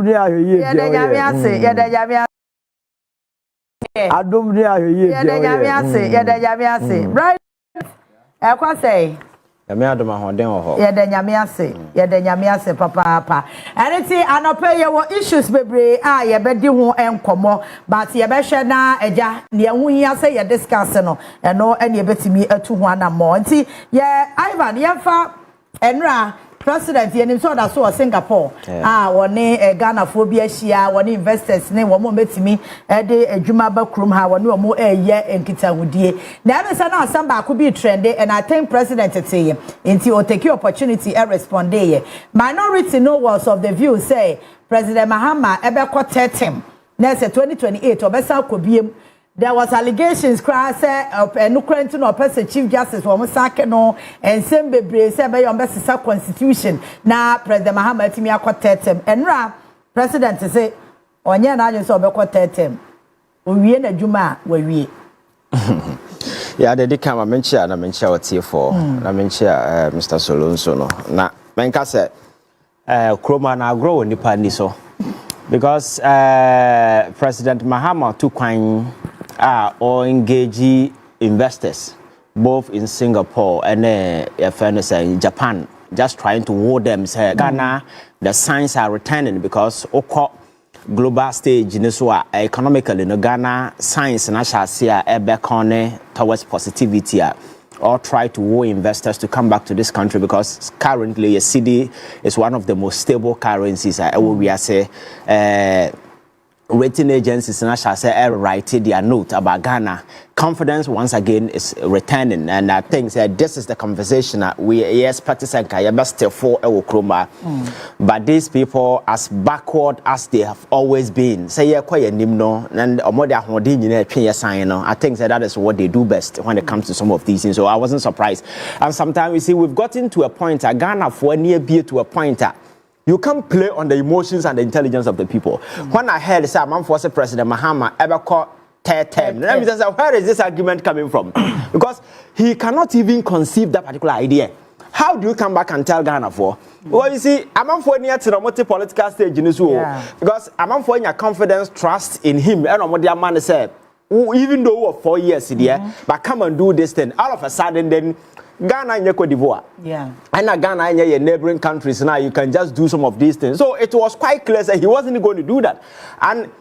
ni ayoye. Yeah, the Yamiase, yeah, the Yamiase. Adum ni ayoye. Yeah, the Yamiase, yeah, the Yamiase. Right? I say. Yami adum ahoden ho. Yeah, the Yamiase, papa. And it's anope your issues bebre ye bedi ho enkomo but ye be hwe na eja ne hu hia say ye discuss no eno ene betimi atu ho na mo nti ye Ivan ye fa enra president ye nim so da so Singapore woni Ghana fo bi ahia woni investors ne wo mo betimi de adwuma ba krum ha woni wo mo eye nkitahudie na be say na asamba ko bi trend and I think president say nti o take opportunity and respond ye minority no was of the view say President Mahama ebe ko tetem na say 2028 obesa ko biem. There was allegations cry say Ukraine no person chief justice wo sake no and same bebre say be yon besa constitution na President Mahama timi akotetem enra president say onye na anyo say obekọ tetem owie na dwuma wa wie. Yeah, the kama menchia na menchia watie for na menchia Mr. Solonso no na menka say kroma na agro nipa ni so because President Mahama took kwan or engage investors both in Singapore and in Japan, just trying to woo them. Say Ghana, the signs are returning because global stage in this economically in Ghana signs and I shall see a beacon towards positivity or try to woo investors to come back to this country because currently a cedi is one of the most stable currencies. I will say rating agencies and I shall say write their note about Ghana. Confidence once again is returning, and I think that this is the conversation that we expect to say for Kroma. But these people, as backward as they have always been, say nimno and I think that is what they do best when it comes to some of these things. So I wasn't surprised. And sometimes we see we've gotten to a point Ghana for near be to a point you can't play on the emotions and the intelligence of the people. When I heard say man for President Mahama ever called term, let me just say, where is this argument coming from? Because he cannot even conceive that particular idea. How do you come back and tell Ghana for? Well, you see, I'm for near to the multi-political stage in this world. Because I'm for your confidence, trust in him. And what the man said, even though 4 years there, but come and do this thing. All of a sudden, then Ghana and Cote d'Ivoire. And Ghana and your neighboring countries now, you can just do some of these things. So it was quite clear that he wasn't going to do that. And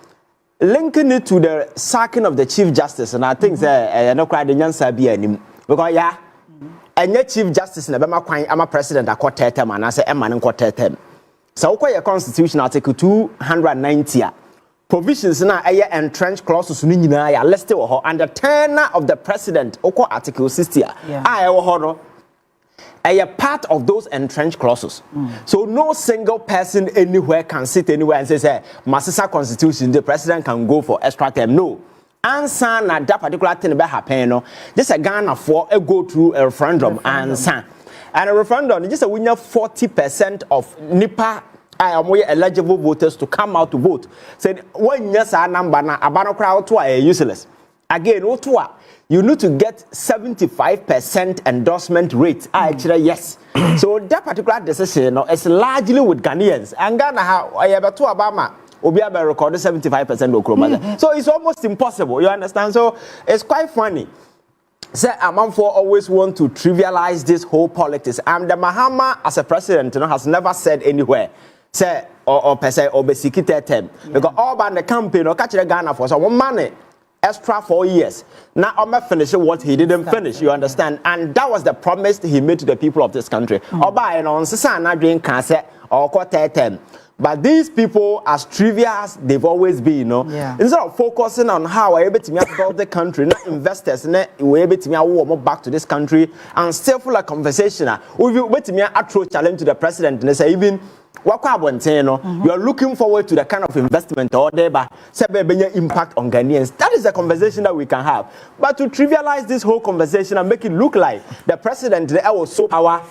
linking it to the sacking of the Chief Justice, and I think that no quite the answer be any because and your Chief Justice in I'm a president a quarter term and I say a man in quarter term. So your constitution article 290 provisions na entrenched clauses ni nyina ya listed and the tenure of the president oko article 60 a part of those entrenched clauses. So no single person anywhere can sit anywhere and say Masisa constitution the president can go for extra term. No. Answer na that particular thing be happen no. Just a Ghana for a go through a referendum. Answer. And a referendum just a winner 40% of NIPA eligible voters to come out to vote. Said when yes our number na abano crowd to are useless. Again, you need to get 75% endorsement rate. Actually, yes. So that particular decision is largely with Ghanaians. And Ghana I have to Obama Obi Abe recorded 75% Okroma. So it's almost impossible. You understand? So it's quite funny. Say Amanfo always want to trivialize this whole politics. And the Mahama as a president has never said anywhere. Say or per se or besikite term. Because all about the campaign or catch the Ghana for some money extra 4 years. Now I'm finishing what he didn't finish, you understand? And that was the promise he made to the people of this country. Oba and on Sisana doing cancer or quarter term. But these people, as trivial as they've always been, you know, instead of focusing on how we're able to make about the country, not investors, we're able to warm back to this country and still full of conversation. We're able to approach challenge to the president and say even you are looking forward to the kind of investment or thereby impact on Ghanaians. That is the conversation that we can have. But to trivialize this whole conversation and make it look like the president was so power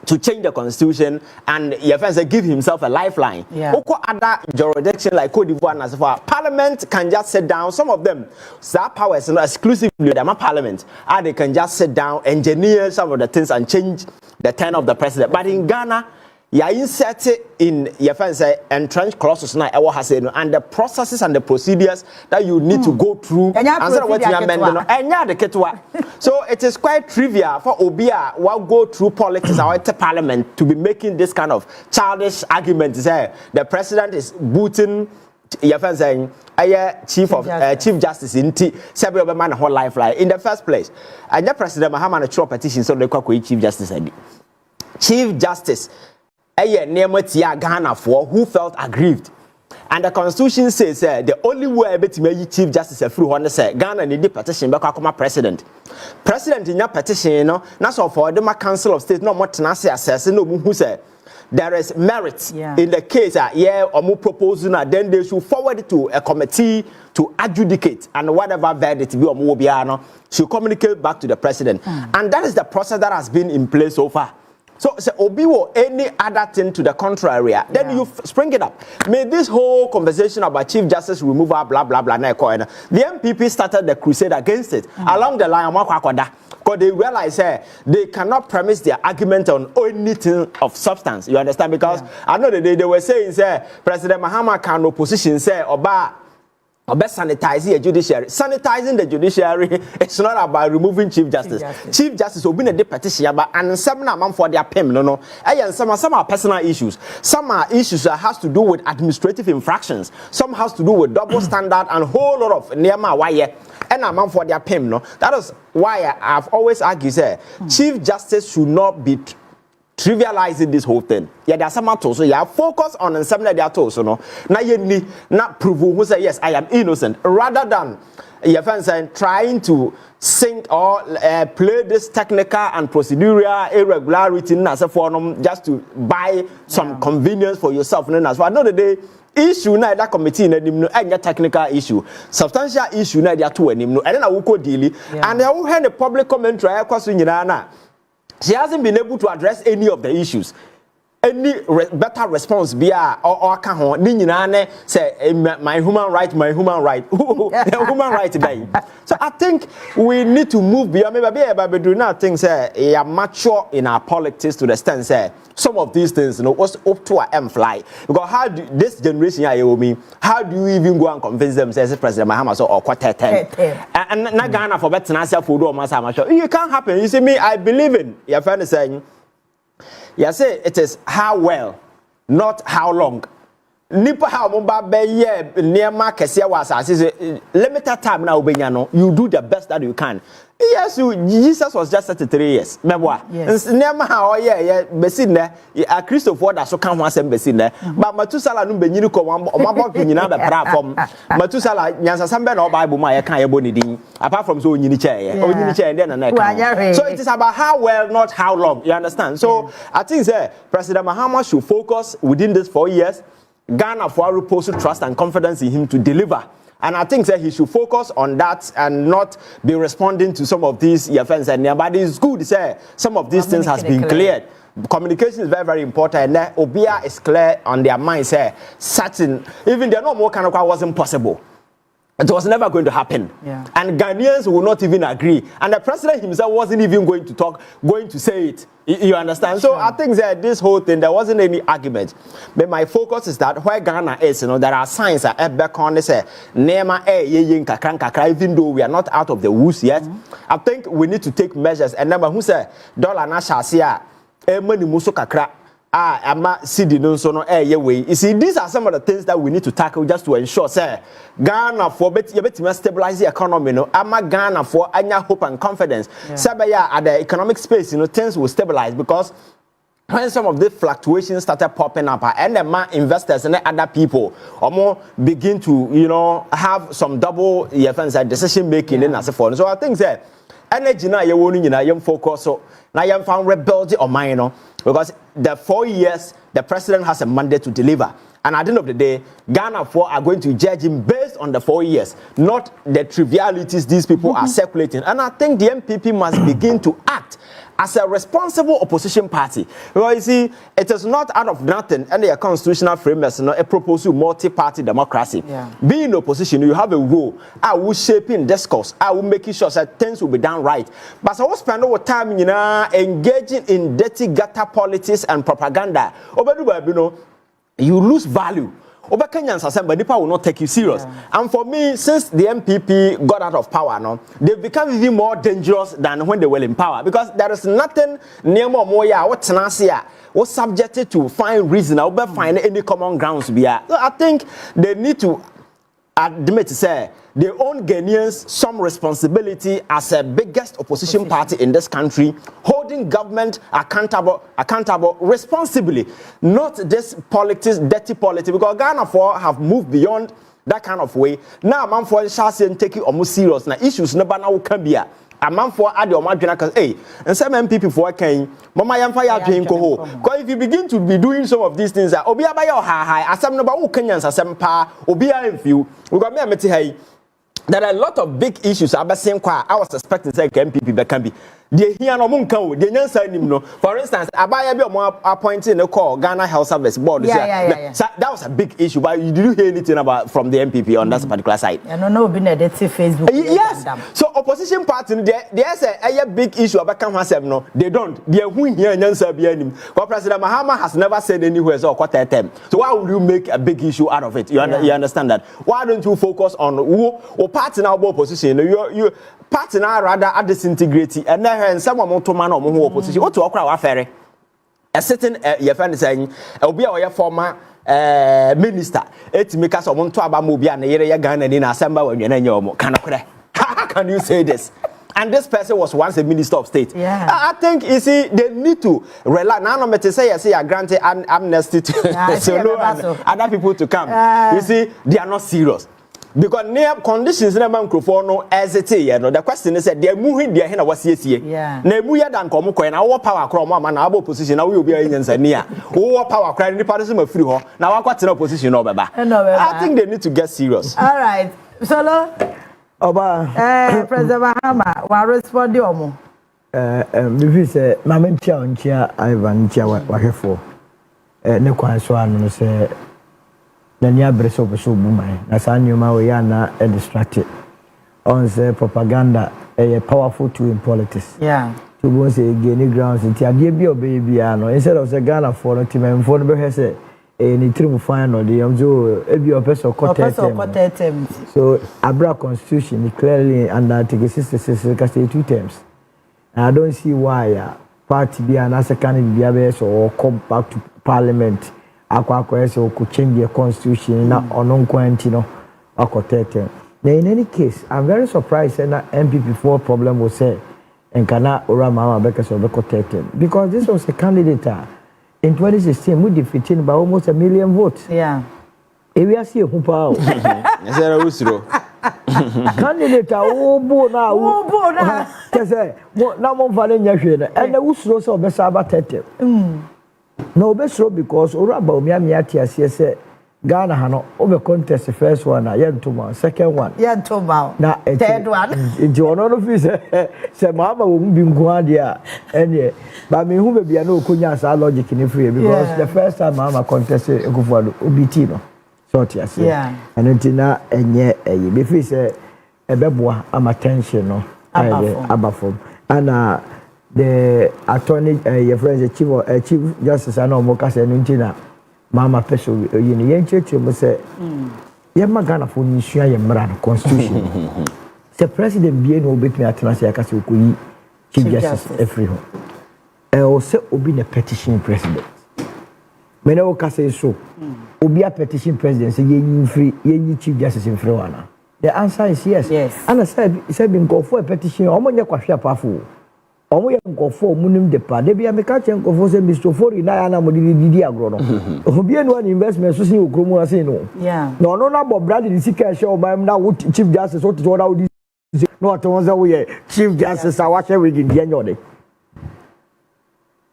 to change the constitution and give himself a lifeline. Other jurisdiction like Cote d'Ivoire and as far Parliament can just sit down. Some of them, that power is not exclusively the Parliament, and they can just sit down, engineer some of the things and change the tenor of the president. But in Ghana, ya insert in your friends say entrenched clauses na ewo ha say no, and the processes and the procedures that you need to go through answer what you amend no enya de ketwa. So it is quite trivial for obia will go through politics or parliament to be making this kind of childish argument. Say the president is booting your friends saying chief justice in T several man whole life like in the first place, and the president Mahama na petition so they call chief justice chief justice Ghana for who felt aggrieved, and the constitution says the only way to make chief justice through one say Ghana need the petition back come president in your petition no na so for the council of state no more tenacity assess no who say there is merit in the case omo proposal na then they should forward it to a committee to adjudicate, and whatever verdict be omo bia no should communicate back to the president, and that is the process that has been in place so far. So, Obi or any other thing to the contrary, then you spring it up. May this whole conversation about Chief Justice removal, blah, blah, blah, the MPP started the crusade against it along the line, because they realize they cannot premise their argument on anything of substance. You understand? Because I know that they were saying, President Mahama can opposition say, or best sanitizing the judiciary. Sanitizing the judiciary, it's not about removing Chief Justice. Chief Justice will be a petition, but and some man for their payment, no. And some are personal issues. Some are issues that has to do with administrative infractions. Some has to do with double standard and whole lot of Nema why and a man for their payment, no. That is why I've always argued, Chief Justice should not be trivializing this whole thing. There's some matters, so focus on some that they are told, so no. Now you need not prove who say yes, I am innocent, rather than your friends trying to sink or play this technical and procedural irregularity as a form just to buy some convenience for yourself. And as well, another day issue na that committee na nim no anya technical issue, substantial issue na dia to anim no, and then I will go deal and I will hear the public commentary akwaso nyina na. She hasn't been able to address any of the issues. Any better response be or can hon ni nyina say my human right the human right guy. So I think we need to move beyond maybe do not think say are mature in our politics to the extent say some of these things what's up to a fly, because how do this generation how do you even go and convince them say President Mahama or quarter 10 and na Ghana for better answer for do matter you can't happen. You see me, I believe in your friend is saying say it is how well, not how long. Nipa how mumba be near market was limited time now you do the best that you can. Yes, Jesus was just 33 years. Remember? Yes. Never how besine a Christopher that so can once besine. But Matusala no be nyini ko omabo nyina be platform. Matusala nyansa sambe na Bible ma ye kan ye boni din. Apart from so nyini chair. Nyini chair then na. So it is about how well, not how long. You understand? So I think President Mahama should focus within these 4 years. Ghana for repose trust and confidence in him to deliver. And I think that he should focus on that and not be responding to some of these offenses. But it's good to say some of these things has been cleared. Communication is very, very important. And Obia is clear on their mind. Certain, even they're not more kind of wasn't possible. It was never going to happen. And Ghanaians will not even agree. And the president himself wasn't even going to say it. You understand? Sure. So I think that this whole thing, there wasn't any argument. But my focus is that where Ghana is, there are signs that back on this Nema kakra, even though we are not out of the woods yet. I think we need to take measures. And number who say dollar na shasia money muso kakra. Ama CD no so no way. You see, these are some of the things that we need to tackle just to ensure Ghana for better stabilize the economy. No, ama Ghana for anya hope and confidence. Sabaya at the economic space, things will stabilize, because when some of the fluctuations started popping up, and the investors and the other people more begin to have some double decision making and as forth. So I think energy na you focus so now you found rebuild it on mine, because the 4 years the president has a mandate to deliver, and at the end of the day Ghana are going to judge him based on the 4 years, not the trivialities these people are circulating. And I think the MPP must begin to act as a responsible opposition party. Well, you see, it is not out of nothing, and the constitutional framework, a proposal multi-party democracy. Yeah. Being in opposition, you have a role. I will shaping discourse. I will make sure that things will be done right. But I will spend our time, engaging in dirty gutter politics and propaganda. You lose value. But people will not take you serious. Yeah. And for me, since the MPP got out of power, they've become even more dangerous than when they were in power. Because there is nothing near what's subjected to find reason, or find any common grounds. So I think they need to admit to say they own Ghanaians some responsibility as a biggest opposition party in this country, holding government accountable responsibly, not this politics, dirty politics, because Ghana have moved beyond that kind of way. Now, man, for Shasi and take it almost serious. Now, issues never now can be a man for add your margin because and some MPP for Kyei, Mama Yamfa Yapping Koho. Because if you begin to be doing some of these things, Obia by your high, as some number of Kenyans, as some pa, Obia and few, we got me a meti. There are a lot of big issues. I was expecting say MPP can be. The here no munka the nyansa nim no. For instance, Abaya be appointed in the call Ghana Health Service Board. Yeah. So that was a big issue, but you didn't hear anything about from the MPP on that particular side. I don't know, been a Facebook. Yes. So opposition party there's a big issue about no. They don't. They who here nyansa be anim. But President Mahama has never said anywhere so quarter term. So why would you make a big issue out of it? You understand that? Why don't you focus on who party now opposition? You party now rather at disintegrate and someone want to man or more opposition. What to okra affair? A certain your friend is saying, "I'll be our former minister." It make us want to about Mobia and Yere Ghana in Assembly when you're in your How can you say this? And this person was once a minister of state. Yeah. I think you see they need to rely. Now, no matter say I granted an amnesty to Solo and other people to come. You see, they are not serious. Because near conditions in a microphone as it is, the question is that they're moving their hand was here. Yeah. Nebuya than come coin, our power chroma and our position, now we will be in near. Our power crying the partisan of free hall. Now I got in a position over. I think they need to get serious. All right. Solo President Mahama, what respond you more? If say Mama Kyei Ivan Kyei wa hefo. Ne kwan so anu say na nia breso so bumai na sa nyoma we ya na distracted on say propaganda a powerful tool in politics. Yeah, to go say gain grounds nti ade bi obey bia no instead of say Ghana for no team for no be he say ni trim final dey amzo e bi opeso quarter. So abra constitution clearly under Article 66 can say 2 terms. And I don't see why party be an as a candidate or come back to parliament. So could change the constitution na onon kwantino akotete. In any case, I'm very surprised that MPP 4 problem was say and kana ora mama because of the because this was a candidate in 2016 we defeated by almost 1 million votes. Yeah. If we are see who power. Candidate bo na say na mo vale nya hwe na and the usro so be sabatete. No besro because uraba omiamia tiasie se Ghana hano obe contest first one na yentoma second one yentoma na third one nti ono no fi se mama wo bi nko ade a ene ba me hu be bia na okonya sa logic ni free because the first time mama contest ekufuado obiti no so tiasie and nti na enye eye be fi se ebeboa am attention no abafom ana the attorney your friend the chief justice and omoka say ntina mama peso yini yencheche mo say ye magana for nisua ye mra constitution the president be no obetumi atena say aka say okoyi chief justice every home o say obi na petition president me na o ka say so obi a petition president say yenyi chief justice in free one. The answer is yes. And I said bin go for a petition omonye kwahwe apafo omo ye nkofo munim de pa de bia me ka chen nkofo se Mr. Fori na ya na mo didi agro no obi enu an investment so sin okromu ase no no no na bo brand di sika she o bam na chief justice what to order no at once we chief justice awa she we give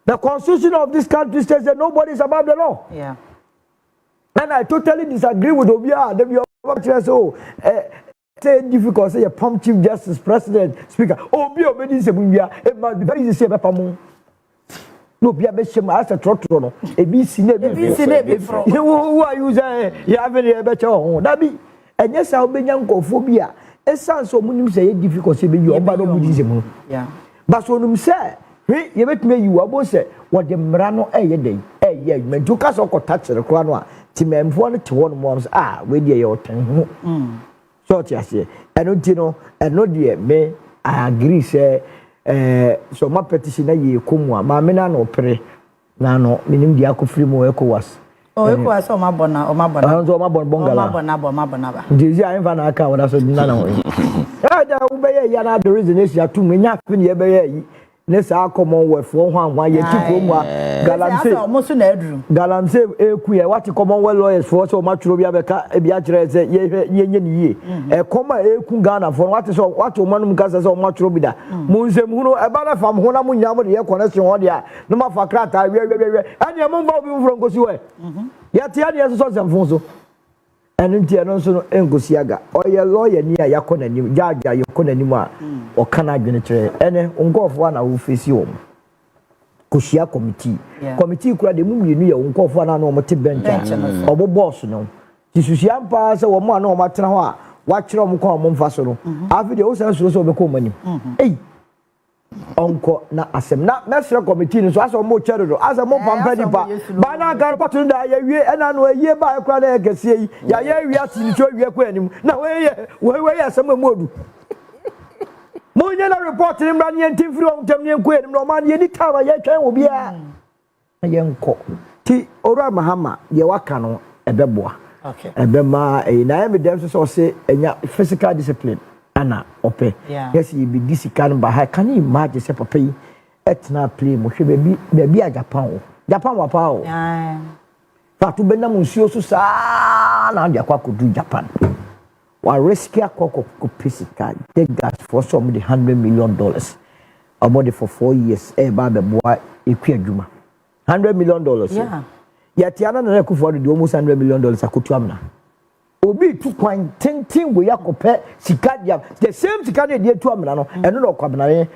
the constitution of this country says that nobody is above the law. And I totally disagree with Obia. So say difficult say pump chief justice president speaker obi obedi se buya it must be very easy say papa mu no bia be shem as a trotro no ebi si na ebi fro who are you say you have any be che ho da bi enye sa obenya nkofo bi a esan so munim say difficult say be you oba no budi se mu yeah but so num say he ye betime you abo say what the mra no eye den eye mentu ka so ko touch rekwa no a ti memfo no te won mo we dey ye otan hu so ti ase eno ti no eno de me I agree say so my petition na ye komu a ma me na no pere na no minim dia ko free mo ECOWAS ECOWAS o ma bona so ma bon bongala ma bona ba ndi ya enfa na aka wona so na na wo da wo be ye ya na the reason is ya tu me nya fi ne be ye yi ne sa Commonwealth fo hwan ye ti ko mu a galamse eku ye what Commonwealth lawyers for so ma tworo bia beka e bia kire se ye nye ni ye e koma eku Ghana for what so what o manum ka se so ma tworo bi da mu nsem hunu e ba na fam ho na mu nya mo de ye connection ho de a no ma fa krata we anya mo ba obi mfro ngosi we ya ti ade so so mfo so enu nti eno so no engosi aga oye lawyer ni a yakona nim jaja yakona nim a o kana adwene kire ene nkofo na wo fesi o koshia committee kura de mu mienu ye nkofo na no te bench obo boss no tisusia mpa se wo mo na o matena ho a wa kire o mo kwa mo mfa so no afi de o san so be ko manim onko na asem na mesre committee no so aso mo chere do aso mo pampa di pa ba na ga report da ya wie ena no ye ba ekra na egese yi ya ye wi ati ni cho wie kwa anim na we asem amodu mo nye na report ni mra ne Ntim Fordjour on tam ne kwa anim no ma ne ni tawa ye twan obi a na ye nko ti ora Mahama ye waka no ebeboa okay ebema na ye me dem so say enya physical discipline ana ope yes you be this can by can you imagine say papa yi etna play mo hwe baby Agyapong wa pa o fa to be na mo nsuo so sa na dia kwa kodu Japan wa risk akoko ko physical the gas for some the $100 million about for 4 years ba be boa eku adwuma $100 million yet yana na ku for the almost $100 million akotu amna obi tu kwan tintin we yakopɛ sika dia the same sika de tu amna no eno no kwabnare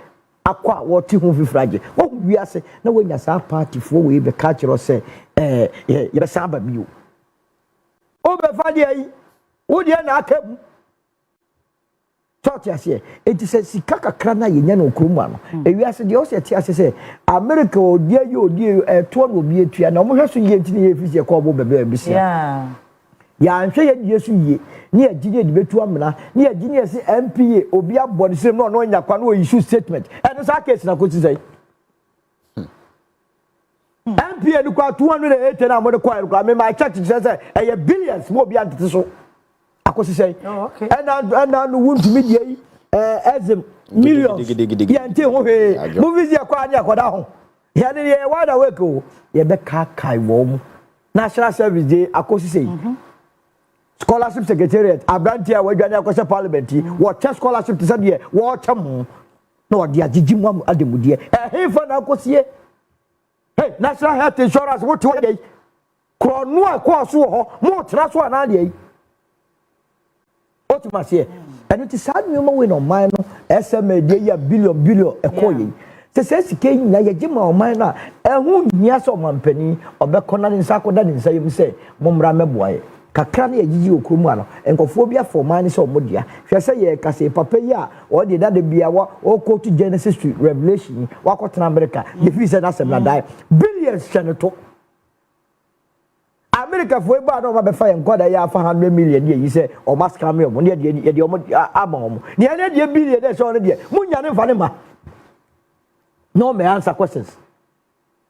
akwa wo ti hu fifraje wo wiase na wo nya sa party fo we be catch ro say ye be sa ba biu o be fa de yi wo de na akam church ase enti se sika kakra na ye nya no okromu ano e wiase de o se ti ase se America o de yi o de to no obi etua na mo hweso ye ntini ye fisi ko bo bebe bisia ya anhwe ye Yesu ye ni agine de betu amna ni agine se MPA obi abode sem no no nya kwa no issue statement and so case na ko ti say MPA ni kwa 280 na mo de kwa me my church say e billions mo obi antete so akosi say okay and no wuntu me dey ezem millions ya nte ho he mo vizia kwa anya koda ho ya ne ye wada weko ye be kai wo mu national service day akosi say scholarship secretariat abrantia wadwane akose parliament what scholarship to say there what tam no dia gigimu ademudie he fa na akosie hey national health insurance what to dey kronu akoso ho mo tra so na dey otumasie enu ti sad nyoma we no man no SMA dey ya billion ekoye se sike nya ye gima o man na ehu nya so mampani obekona ni nsa koda ni nsa yim se momra meboaye kakra na yiji okromu ano enkofo bia for man so omodia hwe se ye kase papa yi a o de da bia wa o go to Genesis to Revelation wa kotena America ye fi se na sem na dai billions cheneto America for ba no ma be fa enkoda ya fa 100 million ye yi se o maska me o ne de o abon ne ne de billion de so ne de munya ne fa ne ma no me answer questions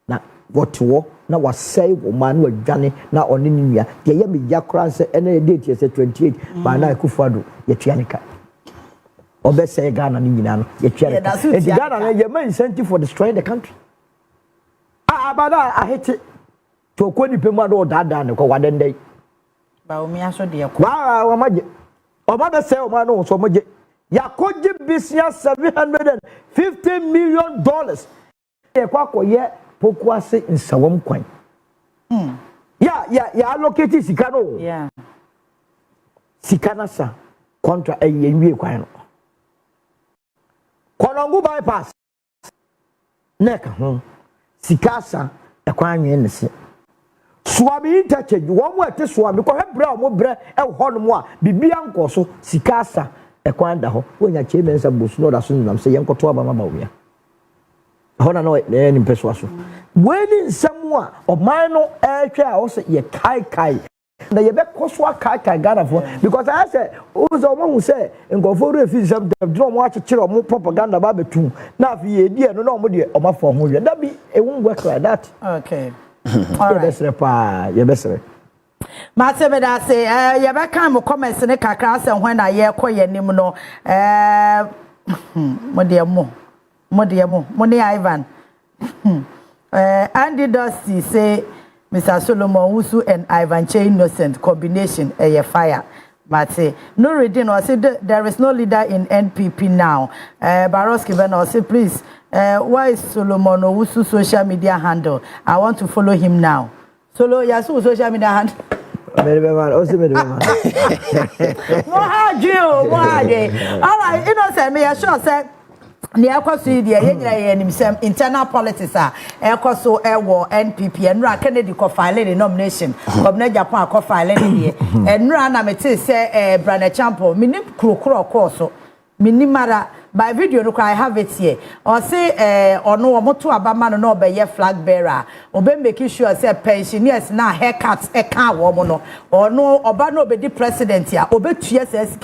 na what wo na wasai wo man wa dwane na oni niya de ye me yakra se ene date ye 28 ba na Akufo-Addo ye tuanika obe say Ghana ni nyina no ye tuanika e Ghana na ye ma incentive for destroying the country abada ahete to ko ni pemu ado dada ne ko wadendai ba omi aso de ko ba wa maje oba be say o ma no so maje yakoje business $750 million e kwa koye Poku ase nsawam kwan ya allocate sika no yeah sika na sa contra ewie kwan no konongu bypass neka ho sikasa ekwan nwe nese suabi interchange wo mo ate suabi ko hebra mo bre e ho no mo a bibia nkoso sikasa ekwan da ho wonya chemensa bosu no da so nam se yenkoto aba mama wo ya hona no ni mpeso aso weni nsemu a oman no ehwe a wo se ye kai na ye be koso kai Ghana for because I say uzo mo hu say nkofo refi sam drum mo akekere mo propaganda ba betu na afi ye die no mo de o ma fo ho hwe da bi e won work like that. Okay. All right. Ye besre Mate me da say ye be kan mo comments ne kakra say when na ye koye nim no mo ne Ivan Andy Dusty say Mr. Solomon Owusu and Ivan Kyei innocent combination a fire. But no reading or say there is no leader in NPP now. Baroski Ben or say please, why is Solomon Owusu social media handle? I want to follow him now. Solo Yasu social media handle. All right, innocent me sure say near Kosi, the internal politics are Ekoso Ewo NPP and Ra Kennedy co filing nomination of Agyapong co filing and Rana Mete say Bryan Champo, Minim Kuro Corso, Minimara by video look I have it here. Or say Onua Motu Abama no be ye flag bearer, or be making sure say pensioners now haircuts a car woman or no Obano be the president here, or be TSS.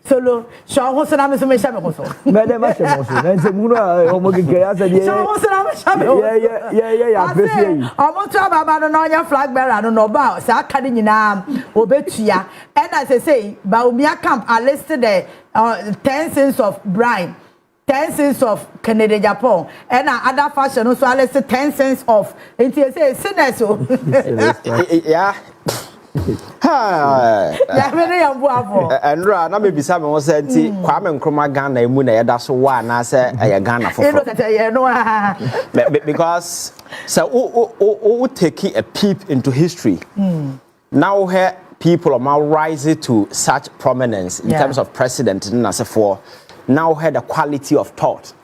Solo, show who's an Amazon Shamoso. Madame Shamoso, and the Muna, Omogaya, I want to have about your flag bearer, I don't know about Sakadinam, Obetia, and as I say, Baumia Camp are listed there 10 cents of Bryan, 10 cents of Canadian Agyapong, and other fashion also I listed 10 cents of NTSA Seneso. Yeah. And na me bisa me won say nti Kwame Nkrumah Ghana emu na yeda so wa na say Ghana foforo because so take a peep into history. Now here people are now rising to such prominence in terms of president for now had the quality of thought,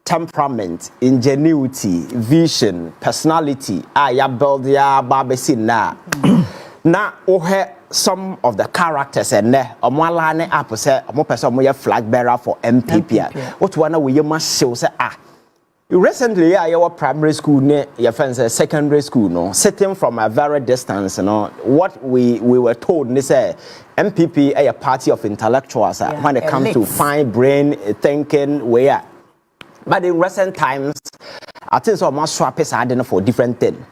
temperament, ingenuity, vision, personality. Ya build ya babesi na. Now, some of the characters and omwala ne app say omo person omo flag bearer for MPP. What one we must show say recently your primary school ne your friends secondary school no sitting from a very distance what we were told they say MPP a party of intellectuals when it comes to fine brain thinking where but in recent times I think so much swap is adding for different thing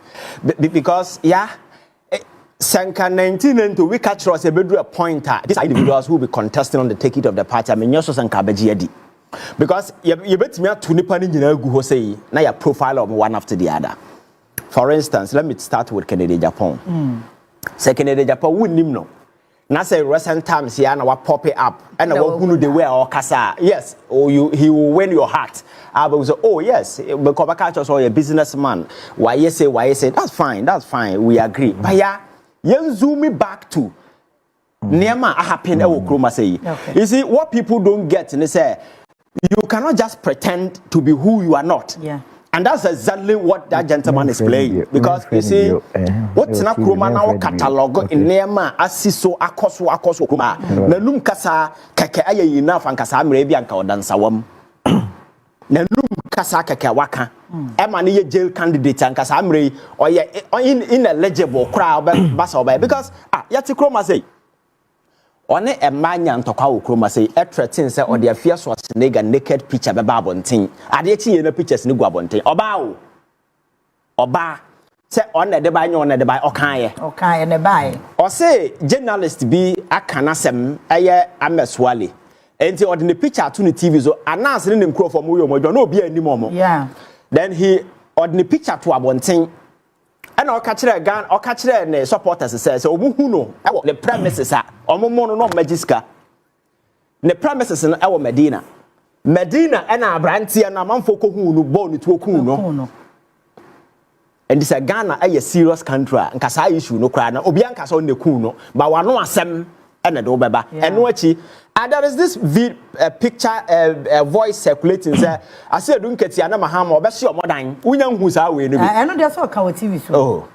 because Sanka 19 we catch us a bedroom pointer. These are individuals who will be contesting on the ticket of the party. I mean, you're so Sanka Bejiadi. Because you bet me to Nipan in Guho say, now your profile of one after the other. For instance, let me start with Canadian Agyapong. Say Canadian Agyapong wouldn't know. Now say recent times here now pop it up and I want who they wear or casa. Yes, or he will win your heart. I will say, oh yes, because I catch us all a businessman. Why you say, that's fine, we agree. But you zoom me back to Nema happen say. You see, what people don't get, and they say, you cannot just pretend to be who you are not. Yeah. And that's exactly what that gentleman is playing. Because you see, what's na kroma now catalog in Nema asiso akoso kroma. Nanum kasa keke aye enough and kasa mrebi anka odansawam. Nanum kasa keke waka. Emma ni jail candidate and kasa mre or ineligible crowd basa because yati kroma say one a man yan tokwa kroma say e threaten say or their fierce was naked picture be babontin ade ti na pictures ni guabontin oba say on the buy on the buy okan ne buy or say journalist be akanasem eye ameswale enti or the picture to the TV so announce ni nkro for mu yo mo no be animo yeah. Then he ordinary picture to abontin and or catch the supporters says so who know the premises are omo no magiska the premises in our Medina and Abranti and Amanfo ko hu no born to oku no and this a Ghana a serious country and kasa issue no cry na obi an kasa on the cool no but wano asem and do beba and no chi and there is this picture voice circulating say Asiedu Nketia na Mahama obesi omodan unya hu sa we no bi I know there's all our TV so oh.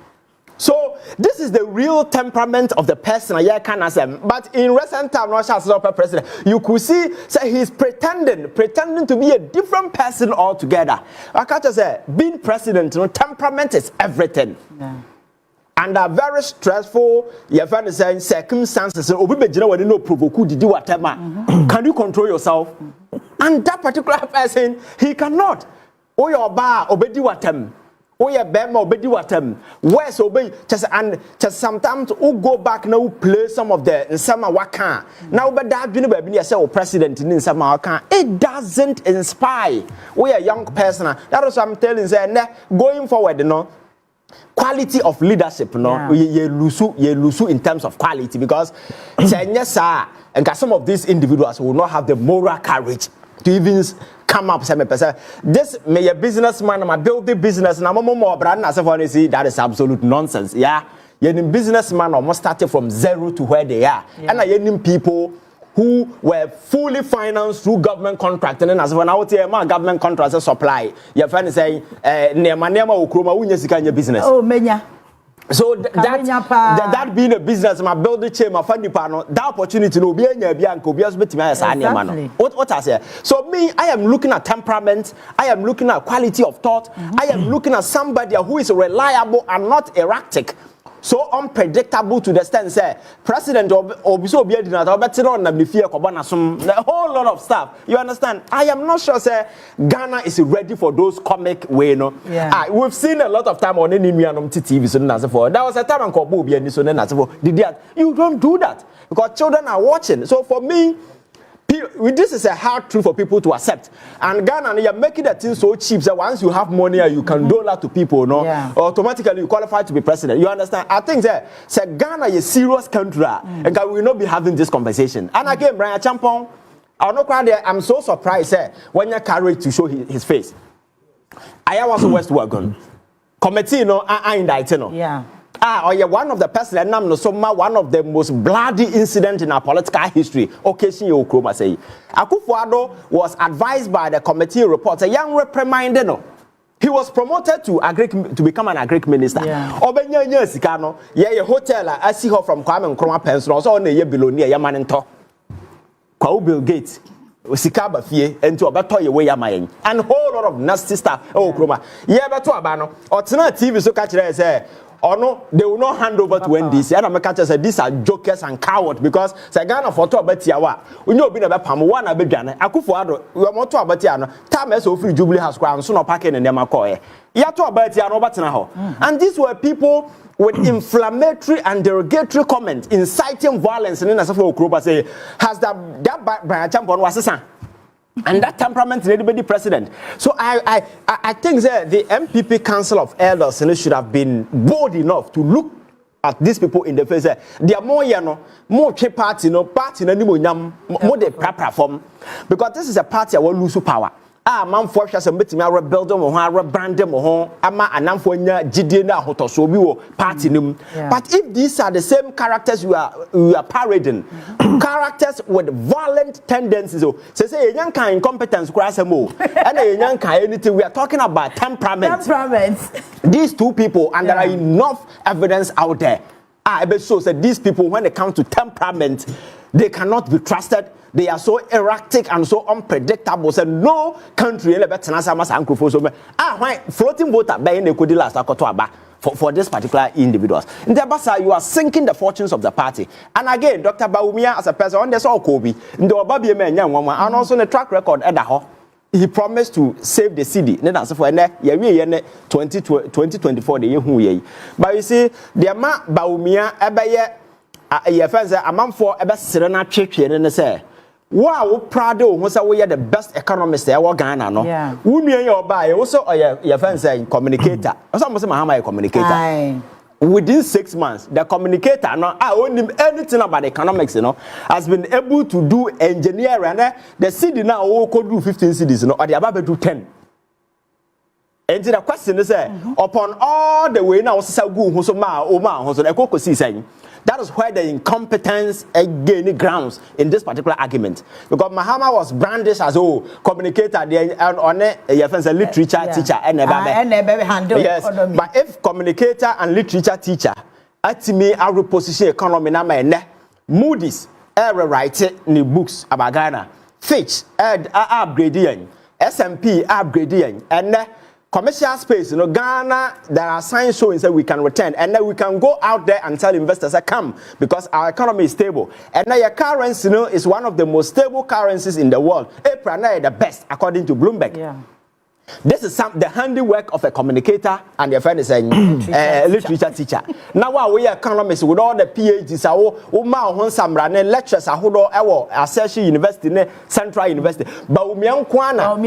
So this is the real temperament of the person. But in recent time, Russia president, you could see he's pretending to be a different person altogether. I can't just say being president, temperament is everything. Yeah. And are very stressful. You find saying circumstances. No provoke did whatever. Can you control yourself? And that particular person, he cannot. Oh your bar, obedi watem. Oh yeah, bema obedi watem. Where's obey? Just sometimes who go back now play some of the some waka. Now but that been baby say oh president in some waka. It doesn't inspire. We a young person. That is what I'm telling you. Going forward, you know. Quality of leadership, no, you lose in terms of quality because and some of these individuals will not have the moral courage to even come up. This may a businessman, I build the business, and I'm more brand as I see that is absolute nonsense. Yeah, you're in businessman almost started from zero to where they are, and I hear people who were fully financed through government contract, and then as when I would say my government contracts supply, your friend is saying, "Nema ukroma unyesika business." Oh, menya. So that being a business, my build the chain, my funny panel, that opportunity no be any bianco, be as bit me as animal. What I say? So me, I am looking at temperament, I am looking at quality of thought, I am looking at somebody who is reliable and not erratic. So unpredictable to the extent say president obiso obi adina ta obetire on na fear kobana some a whole lot of stuff. You understand? I am not sure say Ghana is ready for those comic way no. We've seen a lot of time on any TV so na for. There was a time on Kobo obi ani so na for. You don't do that because children are watching. So for me, this is a hard truth for people to accept. And Ghana, you're making the thing so cheap that once you have money, you can dole out to people, no? Automatically you qualify to be president. You understand? I think that Ghana is a serious country, and we will not be having this conversation. And again, Bryan Agyapong, I'm so surprised when you're carried to show his face. I was West Wagon. Committee, no, I indict, no. Yeah. One of the person one of the most bloody incidents in our political history. Occasion Okroma say. Akufo-Addo was advised by the committee report. A young reprimanded no. He was promoted to become an agric minister. Obenya sikano. Ye hotel I see her from Kwame Nkrumah pension. Also on the below near Yamanento. Kwa Bill Gates. Sikaba fie enti obeto ye we yamayen and whole lot of nasty stuff. Oh Nkrumah. Ye beto abano. Otena TV so catch say or no, they will not hand over to NDC. And I'm going to say these are jokers and cowards because Ghana for talk about Tiawa. We know being about Pamuan and Bejana. Akufo-Addo, we are more talk about Tiano. Time is so free Jubilee House ground, soon packing in Yamakoe. You talk about Tiano Batanaho. And these were people with inflammatory and derogatory comments inciting violence. And then as for Okroba say, has that Bryan Agyapong was a son? And that temperament is anybody president. So I think that the MPP Council of Elders should have been bold enough to look at these people in the face. They are more, more party, party, more the platform. Because this is a party that will lose power. Man for us a bit me rebuild them or rebrand them or ama anamfo nya gidie na hotoso bi wo party nim. But if these are the same characters you are parading, characters with violent tendencies, say young kind competence crasamo and young kind anything, we are talking about temperament. These two people, and there are enough evidence out there. I bet so that these people, when it comes to temperament, they cannot be trusted. They are so erratic and so unpredictable. So no country floating voter for this particular individuals. In the Basa, you are sinking the fortunes of the party. And again, Dr. Bawumia as a person on the Saw Kobe, in the Obabi and also the track record at the he promised to save the city. Then answer for 2024 the year who ye. But you see, the amount Bawumia ebeye a friends a man for ebe serena twetwe ne say. Wow, proud of we are the best economist there. Ghana, no? Yeah. We mean your buy also your friends saying communicator. Some say Mahama a communicator. Aye. Within 6 months, the communicator, no, I own him anything about economics, has been able to do engineering. The city now could do 15 cities, or the above do 10. And the question is, upon all the way now, so that is where the incompetence gained grounds in this particular argument. Because Mahama was brandished as communicator on a literature teacher and yes, but if communicator and literature teacher at me a reposition economy na Moody's write new books about Ghana, Fitch upgrading, S&P upgrading, and commercial space, Ghana, there are signs showing that we can return, and then we can go out there and tell investors that come because our economy is stable. And now your currency, is one of the most stable currencies in the world. April now the best according to Bloomberg. Yeah. This is the handiwork of a communicator and your friend is a literature teacher. Now while we are economists with all the PhDs, lectures Asiedu University, Central University. Baumian Kwana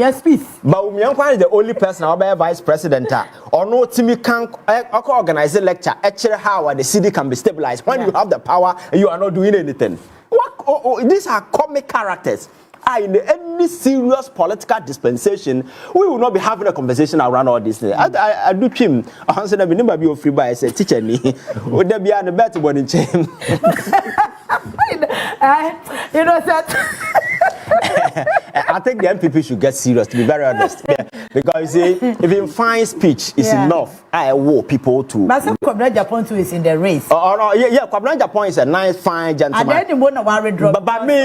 is the only person I'll be vice president. Or no Timmy can organize a lecture, actually how the city can be stabilized. When you have the power, you are not doing anything. These are comic characters. In any serious political dispensation, we will not be having a conversation around all this. I do him. I answer them. Never be free by. I say, teacher me. Would there be a better one in chain? You know that. I think the NPP should get serious. To be very honest, because you see, if in fine speech is enough, I want people to. But some Agyapong too is in the race. Oh no, Agyapong is a nice, fine gentleman. I didn't want to worry drop. But me,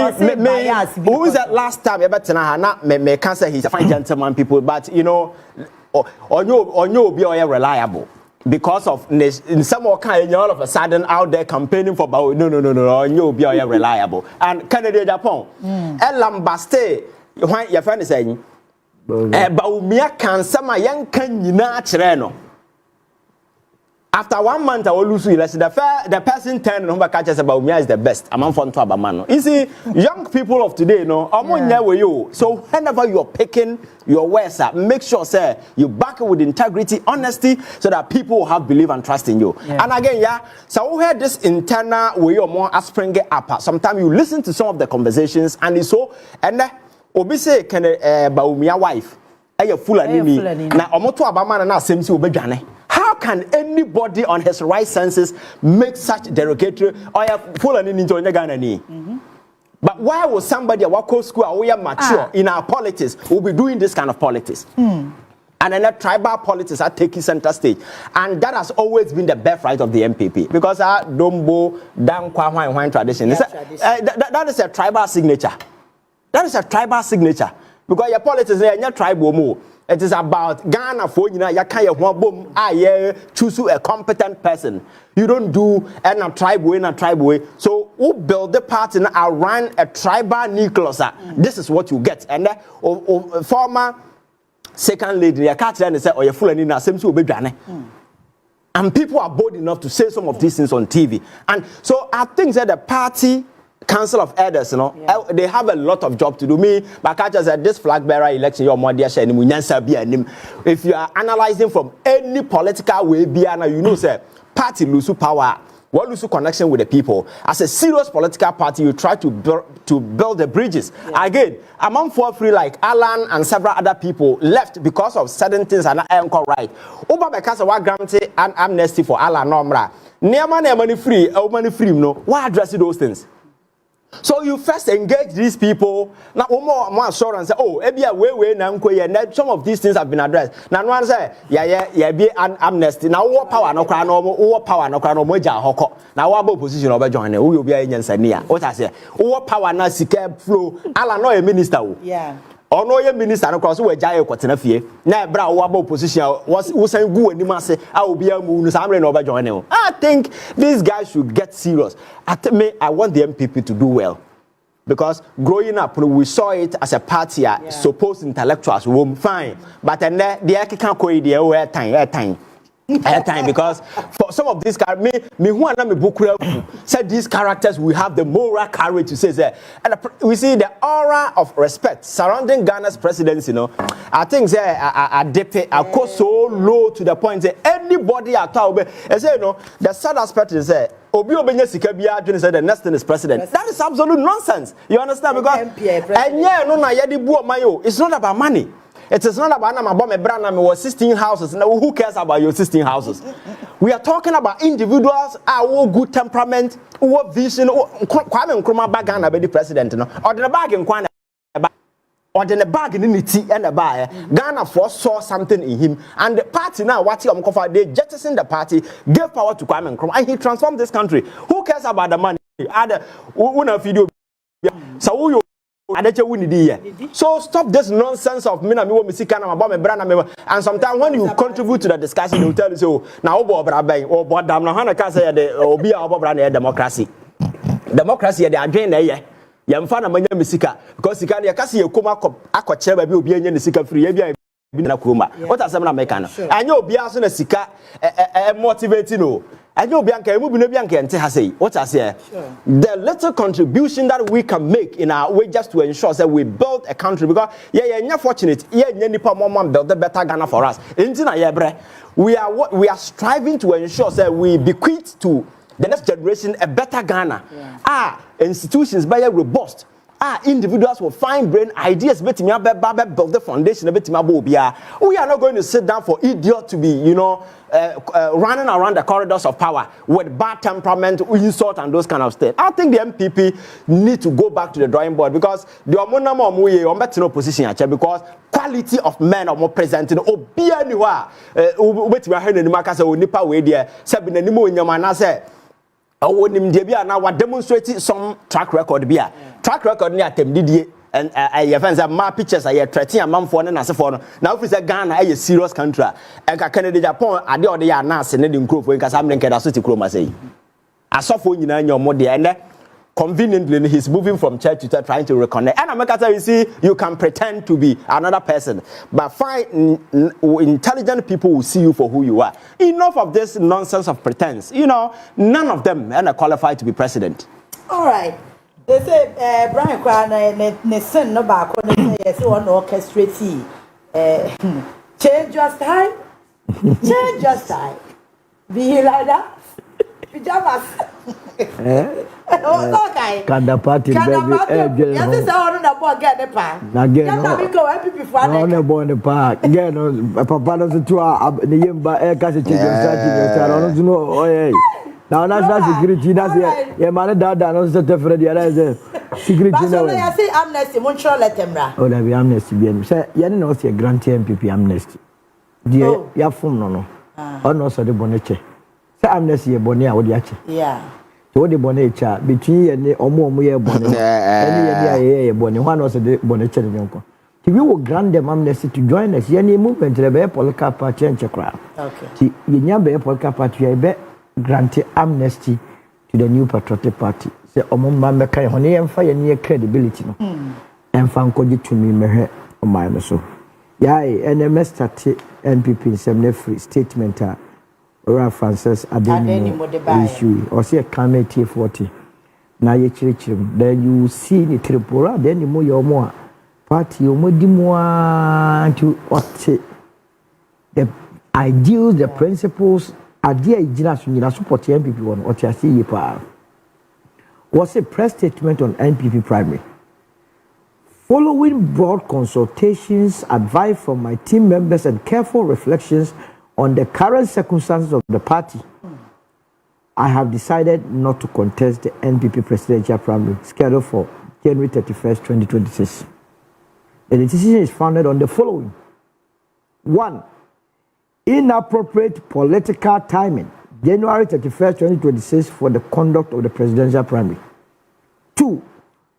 who was that last time? Me can't say he's a fine gentleman, people. But you know, Onua be reliable. Because of in some kind, all of a sudden out there campaigning for no, you'll be reliable. And Canada, Japan, Lambaste, your friend is saying, Baumia can some young can you not. After 1 month, I will lose you. The person 10 number catches about me is the best. I'm on phone to Abamano. You see, young people of today, so whenever you're picking your words up, make sure, sir, you back it with integrity, honesty, so that people will have belief and trust in you. Yeah. And again, so we had this internal way or more aspiring up. Sometimes you listen to some of the conversations, and it's so, and obviously, can Baumia wife, a full enemy. Now, Omoto Abamana now seems to be how can anybody on his right senses make such derogatory or full and into Ghana? But why would somebody at Wako school or we are mature in our politics will be doing this kind of politics? And then the tribal politics are taking center stage. And that has always been the birthright of the NPP. Because our Dombo, Dan Kwa tradition. That is a tribal signature. That is a tribal signature. Because your politics are not tribal more. It is about Ghana for choose a competent person. You don't do a tribe way. So who build the party around a tribal nucleus? This is what you get. And former second lady, I can't say, oh, you're full and seems to be done. And people are bold enough to say some of these things on TV. And so I think that the party Council of Elders, they have a lot of job to do. Me, but I just said this flag bearer election, your more dear if you are analyzing from any political way, say party lose power, what lose connection with the people. As a serious political party, you try to build the bridges. Again, among 4 free like Alan and several other people left because of certain things are not right. Over because of what granted an amnesty for Alan Nomra. Near money free, money free, no. Why address those things? So you first engage these people. Now, more assurance. Some of these things have been addressed. Now, one say, be an amnesty. Now, what power no crown or power no crown or moja hoko. Now, what opposition over join? Who will be a Yansania? What I say? What power na sike flow? Ala no a minister. Yeah. Or no a minister across who a jail quatinafie. Now, bra what position was saying go and must say, I will be a moon, Samrin over joining. I think these guys should get serious. I want the MPP to do well. Because growing up, we saw it as a party, supposed intellectuals, fine. But then the can't go time. Because for some of these characters, said these characters will have the moral courage to say that. And we see the aura of respect surrounding Ghana's presidency. I think I go so low to the point that anybody at all, the sad aspect is that Obi Obenya Sikabia said the next thing is president. That is absolute nonsense. You understand? Because it's not about money. It is not about my bomb brand and was 16 houses. Now who cares about your 16 houses? We are talking about individuals who good temperament, who have vision, Kwame Nkrumah bag and the president, no, or the bag in Kwana. Or then a bag in Niti and a buyer. Ghana foresaw something in him, and the party now, what you they jettisoned the party, gave power to Kwame Nkrumah, and he transformed this country. Who cares about the money? Other una video. So you so stop this nonsense of me and sometimes when you contribute to the discussion, you tell you so now or democracy. Democracy they are doing there. Yamfa na manya misika because sika ya kasi ekoma akọkire ba bi obi anya ne sika free ya bi na kuroma what asem na make no anya obi aso na sika motivate no anya obi anka emu bi no bi anka ente ha sei what asem the little contribution that we can make in our way just to ensure that we build a country because nya fortunate nya nipa mom build a better Ghana for us enti na ye bre we are striving to ensure that we bequeath to the next generation a better Ghana. Institutions by robust. Individuals will find brain ideas. Build the foundation. We are not going to sit down for idiot to be, running around the corridors of power with bad temperament, insult, and those kind of stuff. I think the MPP need to go back to the drawing board because the better position because quality of men are more present in Obi anywhere. Wait, we are hearing the market say nipa we there. Sebi na nimo nyama say. Nim de bia na wa demonstrate some track record bia track record ni atem didie and your friends have my pictures are threatening amamfo ne nasefo no now if say Ghana a serious country e ka Canada Japan ade ode ya na ase ne de nkrofo nka sam ne nkeda so ti kroma sei asofo nyina nya omo de ene conveniently he's moving from church to church trying to reconnect and America you see you can pretend to be another person but find intelligent people will see you for who you are. Enough of this nonsense of pretense. None of them are qualified to be president. All right. They say Bryan ne sin no back on yes one orchestrate change your style. Change your style. Be like that. Pajamas. Okay. Kanda party baby. Yes, is all na boy get the park. Na get no. We go MPP for no na boy the park. Get no papa no to the yemba e ka se change your no oh yeah. Now national security that's here. Yeah man that no se tefre dia that security now. But I say amnesty mon show let them ra. Oh there be amnesty bien. Say ya no say grant MPP amnesty. Die ya form no. Oh no so the boneche. Say amnesty e bone a wo de ache. Yeah. So the bonecha between ye omo ye bone. Any ye bone. One was the boneche nyonko. If we will grant them amnesty to join us, any movement to the political party and checkra. Okay. See, you be political party, I bet grant amnesty to the new patriotic party. Say omo mama kai hone emfa ye near credibility no. Emfa nkoji to me mehe o my so. Yai NMS start NPP in some free statement Francis Adeni issue or see a camera T40 now you chirichim then you see the tripura then you more your more party you more to what the ideals the principles idea you support MPP one what you see was a press statement on NPP primary following broad consultations advice from my team members and careful reflections on the current circumstances of the party, I have decided not to contest the NPP presidential primary scheduled for January 31st, 2026. The decision is founded on the following. 1. Inappropriate political timing, January 31st, 2026 for the conduct of the presidential primary. 2.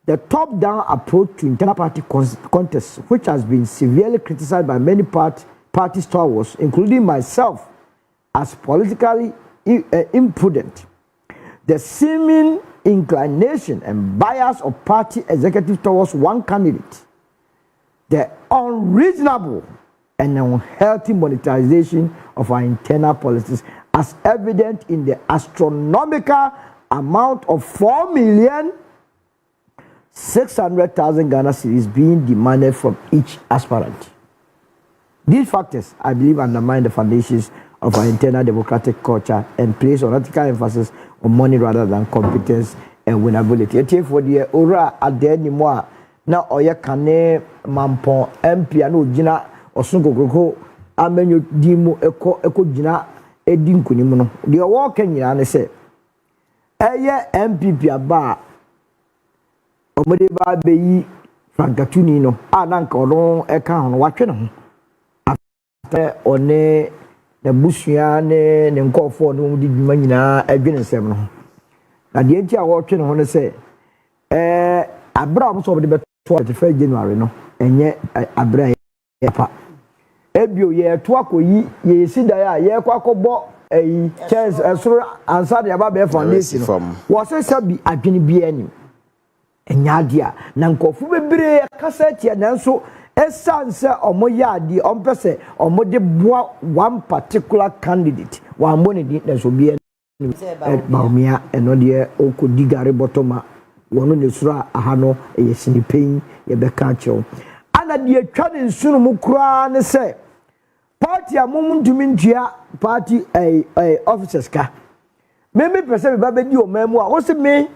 The top-down approach to internal party contests, which has been severely criticized by many party stalwarts, including myself, as politically imprudent. The seeming inclination and bias of party executive towards one candidate, the unreasonable and unhealthy monetization of our internal policies, as evident in the astronomical amount of 4,600,000 Ghana cedis being demanded from each aspirant. These factors, I believe, undermine the foundations of our internal democratic culture and place unethical emphasis on money rather than competence and winnability. Eti for the ora ade ni mo a na oye kane mampo MP na ojina osungogoko amenyo dimu eko gina edi nkunimu no de wo ka nyina ne se eye MPP aba omode ba beyi frankatuni no ananka ono eka hono watwe ne ho ate one na busua ne nkofo no di dwuma nyina adwene nsem no na de enti a watwe ne ho ne se abra mo so de beto 21 January no enye abra yepa ebio ye to akoyi ye sida ya ye kwa kobo chance esoro ansa de aba be foundation wo se sabi adwene bi anim enya dia na nkofu bebre kasa tia nanso esanse omoyade ompese omode boa one particular candidate wa mbone di na so bi baumia eno de okudigare botoma wono ne sura aha no yesinipen ye beka chew ana de atwa ne nsunu mu kura ne se party amum ntumi ntua party officers ka me person be ba di o mamu a wo se me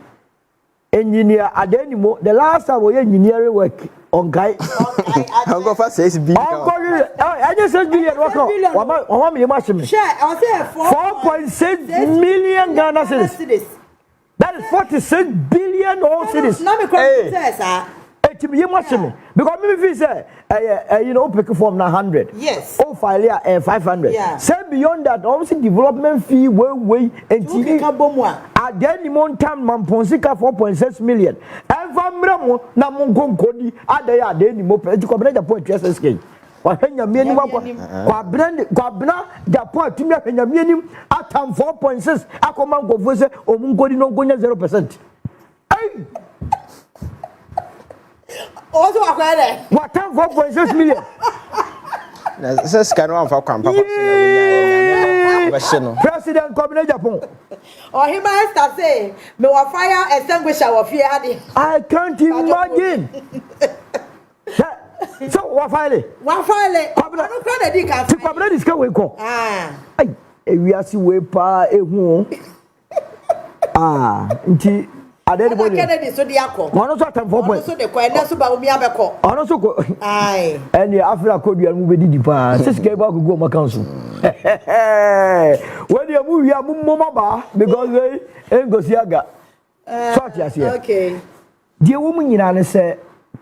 engineer adenimo the last time we engineering work on guy I'll go for 6 billion. I just 6 billion work on me machine share I say 4.6 million Ghana cedis. That is 46 billion all cedis. No me question sir. To be machine because me feel say you know pick from 100 yes oh file 500 yeah. Say beyond that obviously development fee way and at the any mon time mamponsika 4.6 million ever mremo na monkonkodi ade ya de ni mo pe ko bena Japan TSS king wa hanya mieni wa kwa bena Japan tumi hanya mieni atam 4.6 akoma nkofo se omunkodi no gonya 0%. Hey, also akwere what time 4.6 million na says can one for kwampa President Kocaine Japan or he might say me wa fire extinguisher wa fear ade I can't imagine. So wa file Kocaine no credit di ka ti Kocaine diska we ko ai ewiase we pa ehu nti anybody Kennedy so di akọ ono so atam 4 so de ko ene so ba omi abekọ ono so ko ai eni Africa ko dua mu bedi di pa sisike ba gugu ma council when you move ya mummo ba because they engosiaga sort ya here okay die wo mu nyina ne se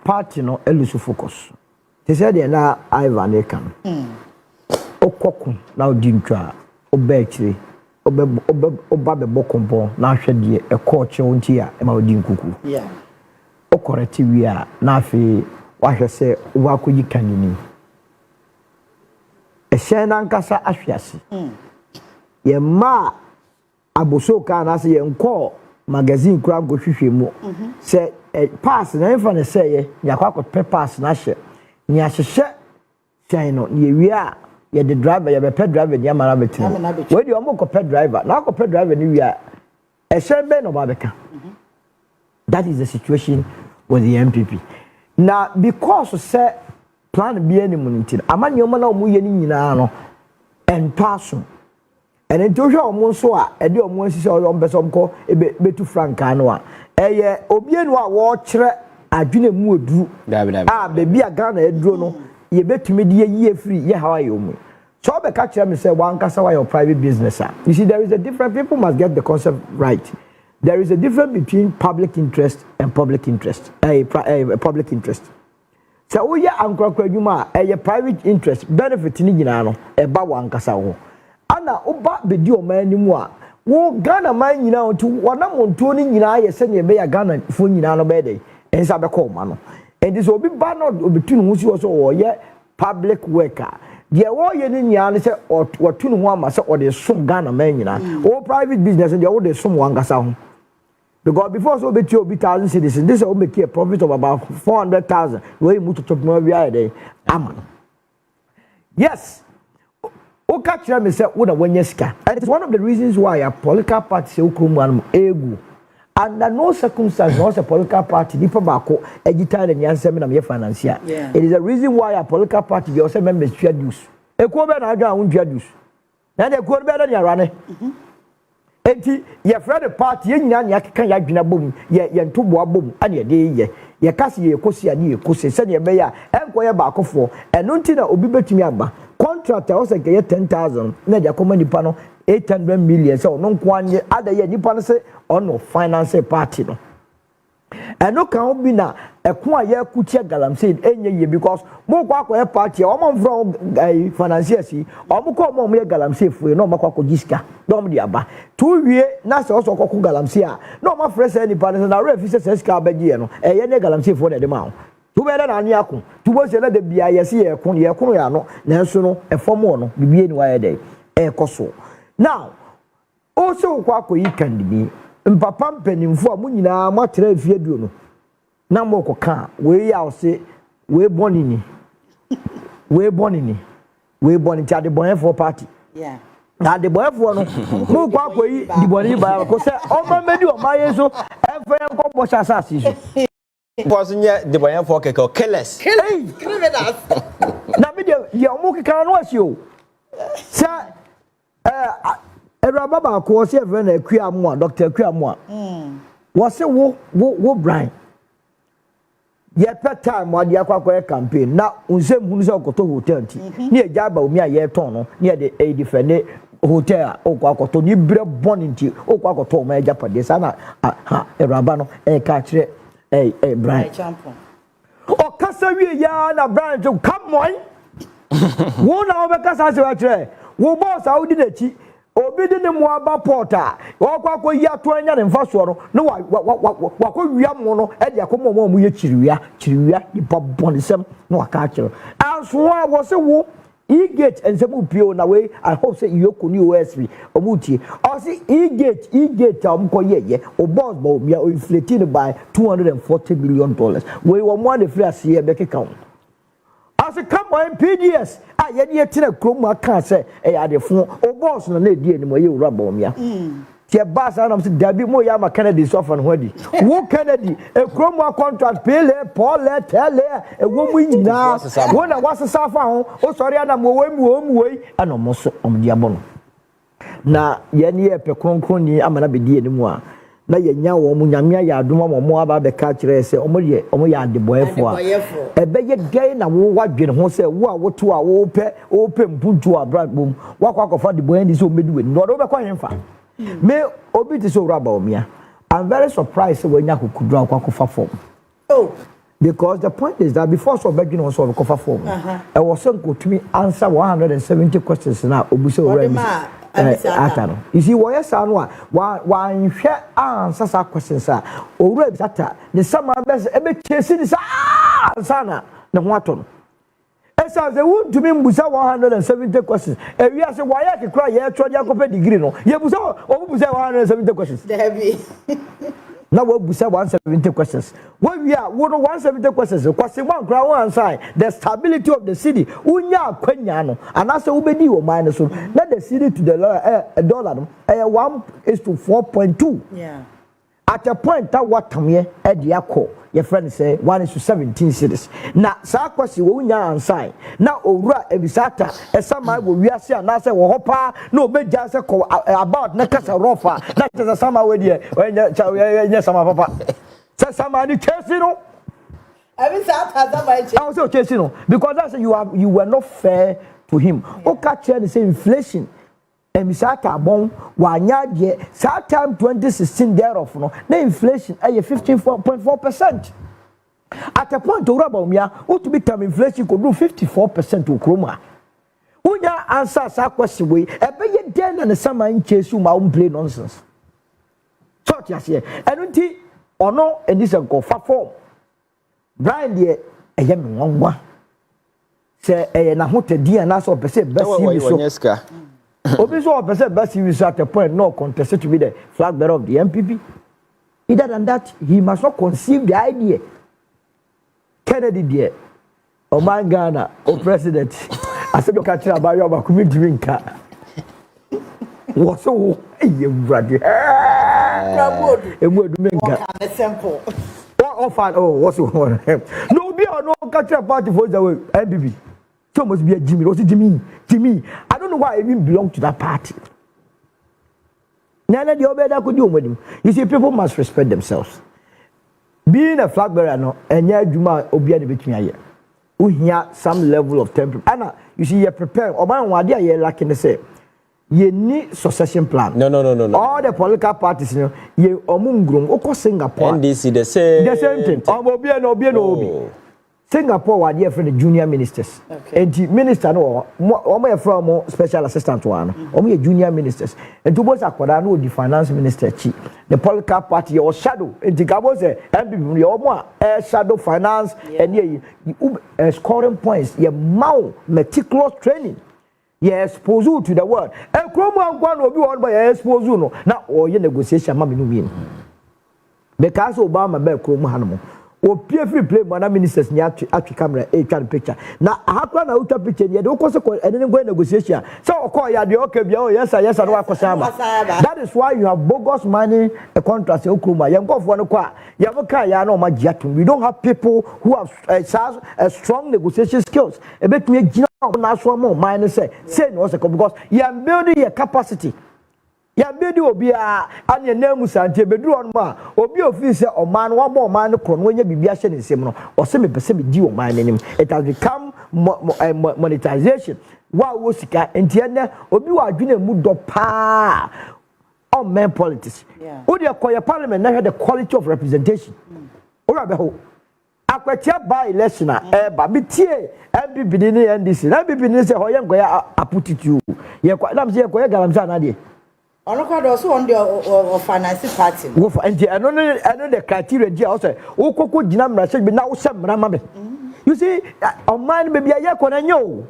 party no elusu focus te se de na Ivan ekan okoko na odintwa obetire oba be bokompo na hwede e koche wonti a e ma odi nkuku yeah o correct wi a na afi wa hwese wa koyi kanini e hye na nkasa ahwiase ye ma abosoka na se ye nko magazine kura go hwehwe mu se pass na enfa ne se ye yakwa ko pass na hye ni ahyehye syan no ye wi a ye the driver ye be pet driver ni amara betin we di omo ko pet driver na ko pet driver ni wi a e hye be no ba beka that is the situation with the MPP now because say plan bi enimu ntin amanye omo na omo ye ni nyina no entaso ene to hwe omo so a e de omo asisi o mbesom ko betu franka no a eye obienu a wo kire adwene mu oduru bebi a Ghana eduro no ye betumi de ye free ye how are you so be catch me say one kasa why your private business you see there is a difference people must get the concept right there is a difference between public interest and public interest public interest so we ya ankrokra adwuma a private interest benefit ni nyina no e ba wan kasa wo ana oba bedi o manimu a wo Ghana man nyina on to wona monto ni nyina ye se ne be ya Ghana fo nyina no be dey ensa be ko ma no and this obi ba no obetu no husi so wo ye public worker de wo ye ni nyina ne se watu no ho ama se o de som Ghana man nyina o private business de wo de som wan kasa ho because before so obetu obi 1,000 citizens this will make a profit of about 400,000 we mu to top no wi dey ama yes Oka kira me say wo na wanya sika and it is one of the reasons why a political party say okromu anum egu under no circumstance no say political party nipa bako agita na nyansem na me financial it is a reason why a political party be also members twa dues ekuo be na adwa ho twa dues na de ekuo be na ya rane enti ye friend party ye nyina nya keka ya dwena bom ye ntoboa bom ane de ye ye kasi ye kosi ani ye kosi se ne be ya enko ye ba akofo eno nti na obi betumi aba contractor o se ke ye 10,000 na dia koma nipa no 800 million se ono nko anye ada ye nipa no se ono finance party no eno kan obi na ekon a ye kutia galamsey enye ye because mo kwa akoye party o mo from financiers o mo ko mo ye galamsey fu no makwa ko giska no mo dia ba to wie na se o so ko galamsey a no ma fresh any party na refi se ska bagie no ye ne galamsey fu na de ma to be na anu akon to bo se na de bia ye se ye kon ya no na so no e form no bibie ni wa ye de e koso now o se kwa akoyi kandidi mpapa mpanimfo a munyina matere afieduo no na moko ka we ya ose we bonini we bonini ti ade bonfo party yeah na ade bonfo no mu kwa koyi di bonini ba ko se o ma medi o ma yeso efe enko bo sasasi so because nye de bonfo keke killers criminals na me de ye o mu kika no asi o se Eraba ba ko se efe na Akuamu a Dr. Akuamu a wo se wo Bryan ye pet time wa de akwa campaign na unsem hunu se okoto hotel nti ni eja ba omi a ye ton no ni e de defend hotel a okwa akoto ni bre boni nti okwa akoto o ma eja pade sa na ha Eraba no ka kire Bryan o kasa wie ya na Bryan jo come on wo na obekasa se wa kire wo boss audi na chi obi de ne mu aba porta wakwa akoyi ato anya ne mfaso no no wakwa mo no e de akomo mo ye chiriwia ni bobbonsem no waka akiro anso a wo se wo e-gate ensemu pio na we I hope say yoku ni OSP omutie o se e-gate amko ye o boss ba obi o inflated by $240 million we wo mo na free ase e be keka as a come on PDS ye de tire krom aka se adefo o boss no na die ni mo ye wura ba omia tie bass na say dabi mo ya ma Kennedy so fa no hodi wo Kennedy e krom contract pele Paul tele e wo mu nyina wo na wasesa fa ho o sori ana mo wo ana mo so omdi abono na ye ne ye pe kronkron ni amana be die ni mu a na yenya wo mu nyamia ya adoma mo aba be ka kire se omo ya adeboyefo a ebe ye gay na wo wadwene ho se wo a woto a wo pe mpuntu abra bom wakwa kofa deboyen di so mediwe no do be kwa hemfa me obi ti so raba omia I'm very surprised when you could draw kofa form because the point is that before so begging on so kofa form I was saying to me answer 170 questions now obuso already atano you see what yes anu a wa nhwe answer sa questions a owura bisata the sama best e be chase ni sa ansana ne ho ato esa ze won to me mbusa 170 questions e wi ase wa ya kekura ye twa akope degree no ye busa obusa 170 questions there be now we busa 170 questions when we are 170 questions kwase one kra one answer the stability of the city unya akwanya no anase ubedi wo man so na the city to the dollar no 1:4.2 yeah at a point that what come here e dia call your friend say 1:17 cities na sa kwase wo unya answer na owura ebisata esama wo wiase anase wo hopa na obeja se about na kasa rofa na tesa sama we die nya sama papa say sama ni chesi no every Saturday by I was chesi no because that's you were not fair to him o ka che the same inflation emisata bon wanya de that time 2016 thereof no na inflation 15.4%. At a point to rubber mia what to become inflation could do 54% to chroma unya answer sa question we e be ye den na sama nchesu ma play nonsense so just here enunti ono enisa go fa form Bryan de eye me wonwa se na hotedi na so pese basi so obi so pese basi so at a point no contest to be the flag bearer of the NPP either than that he must not conceive the idea Kennedy dear Oman Ghana o president Asiedu Nketia abayo bakumi drinka wo so eye brade ebu menka simple offer what's one no be no Nketia party for the way NPP so must be a Jimmy what's Jimmy I don't know why I even belong to that party nana the obeda could do with him you see people must respect themselves being a flag bearer no enya adwuma obi ade betumi aye we hear some level of temperament and you see you prepare oban wade aye lacking say ye need succession plan. No. All the political parties, you know, ye omungrum oko Singapore. NDC the same thing. Obi. Singapore were there for the junior ministers. Okay. And the minister no, omo from special assistant one. Omo junior ministers. And to both akwada no the finance minister chi. The political party or shadow. And the gabo say MPP omo shadow finance and ye scoring points. Ye mau meticulous training. Yes, expose you to the world. And Chroma one will be on by expose you no. Now, or your negotiation, mammy, no mean. Because Obama bear Chroma Hanamo. Or peer free play, my ministers near to camera, a kind picture. Now, I have run out of picture, yet don't consequence, and then go negotiation. So, call ya the okay, yes, I know Kosama. That is why you have bogus money, a contract, Okuma, young of one qua. Yamaka, Yano, Magyatun. We don't have people who have strong negotiation skills. A bit me, national more minus say no because you are building your capacity. You are building obia and your name was anti bedroom ma obi office or man one more man when you be in seminar or semi percent due mine name. It has become monetization. What was it? And Tiana obi wa junior mudo pa on men politics. Who do you call your parliament now had the quality of representation? Akwatia by election ba bitie MPP ni NDC na MPP ni say hoye ngoya aputitu ye kwa na mse ngoya galamsa na de ono kwa do so on the finance party wo fa enti eno the criteria dia o say wo kokko gina mrase bi na wo se mra ma be you see on man be bia ye kona nyo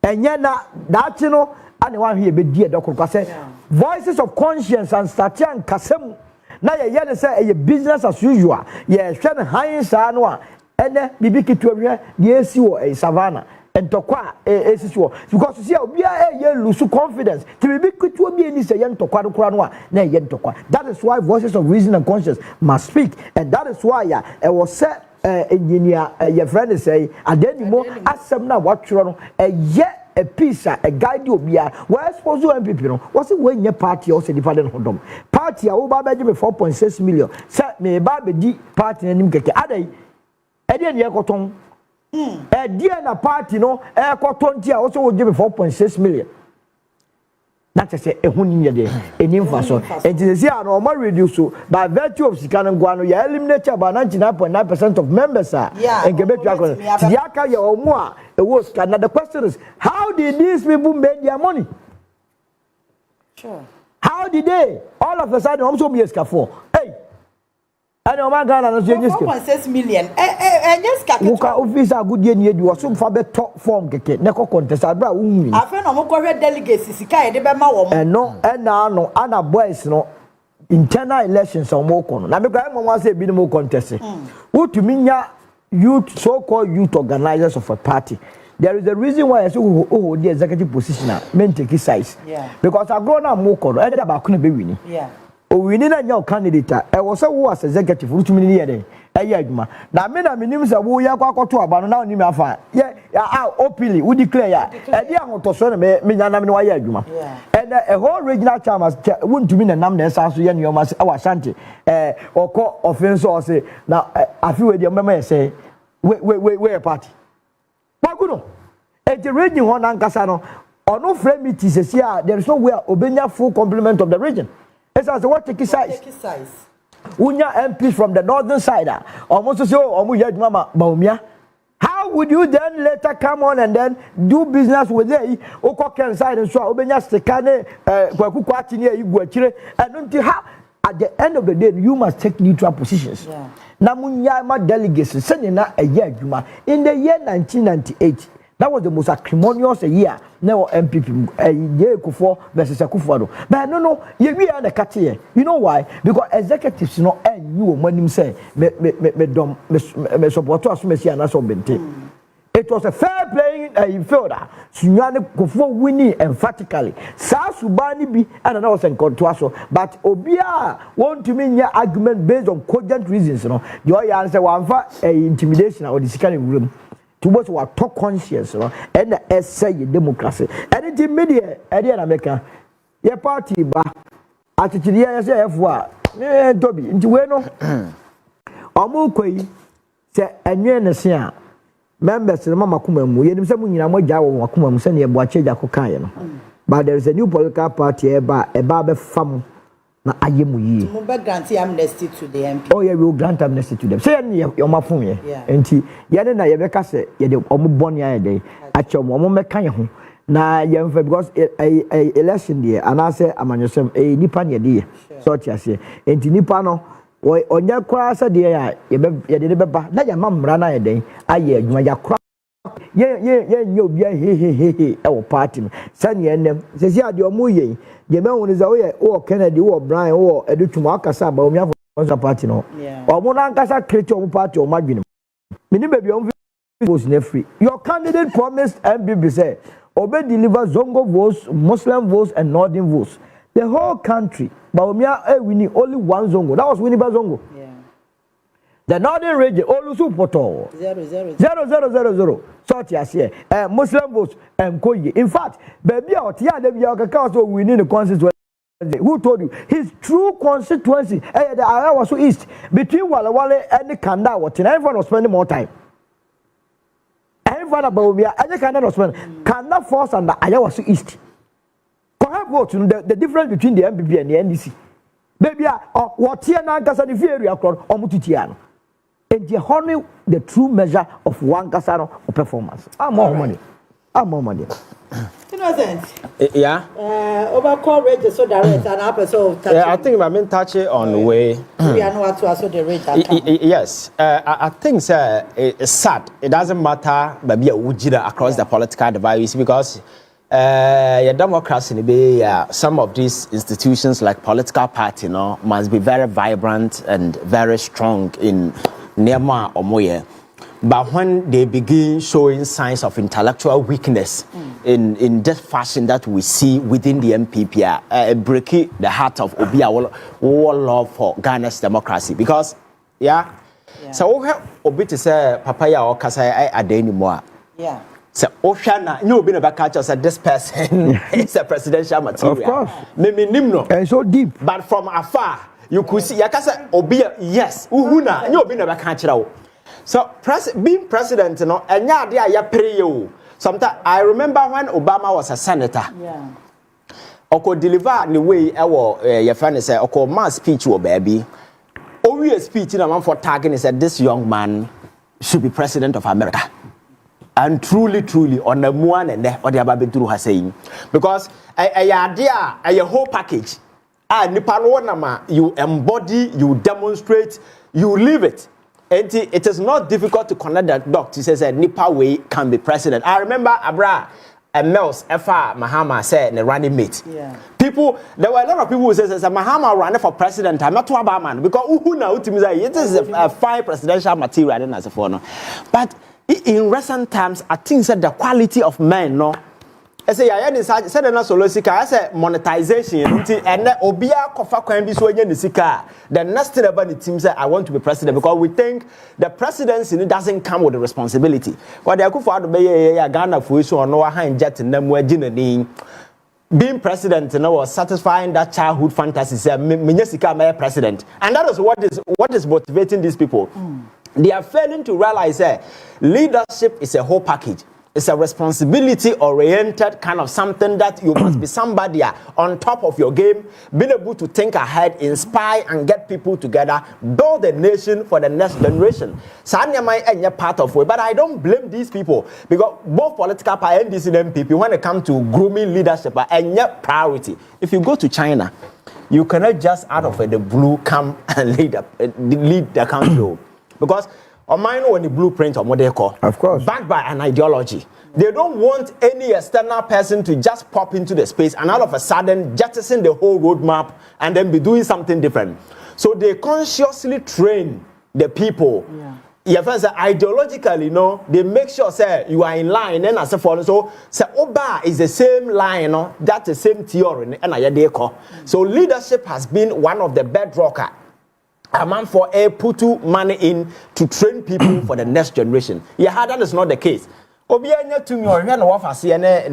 enye na dachi no ane wan hwe be die dokko say voices of conscience and statian kasem na ye ne say a business as usual ye hwe ne han sa no a ene bibi kitu hwe de esi wo savannah entokwa esi wo because you see obi ye lose confidence ti bibi kitu obi eni say ye ntokwa do kura no a na ye ntokwa. That is why voices of reason and conscience must speak, and that is why was set engineer your friend say adenimo asem na watchro no ye a piece a guide obia where suppose you MPP no was it when your party also dependent hodom party a wo ba beje me 4.6 million say me ba be di party nanim keke adai e dey ne ekoton e dey na party no e ekoton ti a also wo give me 4.6 million. That is a hunny day, a new fashion. And to see an normal reduce by virtue of Sikan Guano, you eliminate about 99.9% of members. And Quebec, Yaka, your Onua, a worse. Now the question is, how did these people make their money? Sure. How did they all of a sudden also be a scaffold? Hey, I know my God, and 4.6 million. Yes, Captain office are good year, you are some far top form, Neko contest. I brought women. I found a delegates, Sikai, the Bema, and no, and now, Anna boys, no internal elections or more. Now, the grandma wants a bit more contest. Who to me, youth, so called youth organizers of a party. There is a reason why I say, oh, the executive position, men take his size. Because I grown up more, I about couldn't be winning. We need a young candidate. I was a was executive for 2 million a year. Now, many names are who you are going to about now. Nimafa, openly, we declare a young to son, Minanam, and a whole regional chairman wouldn't to mean a number as you must our shanty, or call offense or say, now I feel with your memory say, we're a party. Pakuno, at the region one Ankasano, or no frame it is here, there is nowhere Obenya full complement of the region. As what take size. Unya MPs from the northern side, almost so, almost Mama Baumia. How would you then later come on and then do business with the Kocaine side and so Obenya Stekane, Kwakukwatini, Iguachire, and until how at the end of the day you must take neutral positions. Namunyama delegates sending a year in the year 1998. That was the most acrimonious year. Now MPP year Kufo versus Akufo. But no, we are the cat here. You know why? Because executives no you when him say me support us me and so bente. It was a fair playing fielder. Sunyane Kufo winning emphatically. Sa Subani be and another and controversial. But Obia want to mean your argument based on cogent reasons. You know, the answer one for intimidation or the second room. Towards what talk conscience, and the essay democracy. And it media, Eddie America, your party, but at the year, Toby, into Weno. omo koi se enwe ne se a members no mama kuma mu yenim se mu nyina mo gya wo akuma mu se ne ebo acheja kokaye no but there is a new political party eba be fam na ayemu yi mu be grant amnesty to the MP. Oh yeah, we will grant amnesty to them say your mafun ye enti ye na ye be ka se ye de omo boni aye dey ache omo meka ye ho na ye mfa because election there and I say amanyosem nipa ne dey so tiase enti nipa no onya kwa sa de ya ye de beba na ya mamra na ye dey aye adwuma ya kwa ye obi he e wo party sane enem se si ade omo ye de me won za wo Kennedy wo Bryan wo edutum akasa ba omi afọ party no omo na nkasa create omo party omo adwene mini baby omo votes na free your candidate promised MPP say obe deliver Zongo votes, Muslim votes and Northern votes the whole country but omi winning only one Zongo that was winning by Zongo. The northern region, Olusu Poto 0. Sort yes, Muslim votes and Koye. In fact, baby out here, the we need a constituency. Who told you his true constituency? The Ayawasu East between Walawale and the Kanda. What everyone was spending more time. Everyone about me, I cannot spend Kanda Force and the Ayawasu East. Perhaps what the difference between the MPP and the NDC. Baby, what here now? Because the fear across Omutitiano. And the true measure of one casano performance. I'm more money. Innocent. Yeah. Overcall rate so direct and episode. Yeah, I think I'm touching on the way. We are not to also the rate. Yes, I think it's sad. It doesn't matter, maybe a wujida across the political divide because. Democracy, some of these institutions like political party, must be very vibrant and very strong in Nema or Moye. But when they begin showing signs of intellectual weakness in that fashion that we see within the MPP, breaking the heart of Obia all love for Ghana's democracy. Because, so we have Obi to say, Papaya or Kasai, I anymore. Yeah. So, Oshana, you been about catch us that this person is a presidential material. Of course. Maybe Nimno. And so deep. But from afar, you could see, Yakasa, Obia, yes, Uhuna, you been about catch it. So, being president, and ya pray you. Sometimes I remember when Obama was a senator. Yeah. Oko deliver the way your friend said, Oko mass speech, baby. Only a speech in a man for tagging is that this young man should be president of America. And truly, on the one and the other Babituru has saying, because a whole package, you embody, you demonstrate, you live it. And it is not difficult to connect that dot. He says that Nipa way can be president. I remember Abra and Mels F.R. Mahama said the running mate. Yeah. People, there were a lot of people who said Mahama ran for president. I'm not too bad man because it is a fine presidential material as a foreigner, but. In recent times, I think that the quality of men, I say, I said, na solosika, I say monetization, and Obia Kofa can be so in the Sika. The next thing about the team said, I want to be president because we think the presidency doesn't come with the responsibility. What they could for the Bay, Ghana for issue or no hand jet in them, being president, was satisfying that childhood fantasy, say, Minyasika, my president. And that is what is motivating these people. They are failing to realize that leadership is a whole package. It's a responsibility-oriented kind of something that you must be somebody on top of your game, being able to think ahead, inspire and get people together, build a nation for the next generation. So I'm part of it, but I don't blame these people because both political parties and NPP, when it comes to grooming leadership, and yet priority. If you go to China, you cannot just out of the blue come and lead the country. Because on mine when the blueprint of what they call, of course, backed by an ideology. They don't want any external person to just pop into the space and all of a sudden jettison the whole roadmap and then be doing something different. So they consciously train the people. Yeah, ideologically, they make sure say you are in line and as a follow. So Oba is the same line, that's the same theory and I call. So leadership has been one of the bedrock. A man for put money in to train people for the next generation. Yeah, that is not the case. obi anya tumi ohwe na wafase ne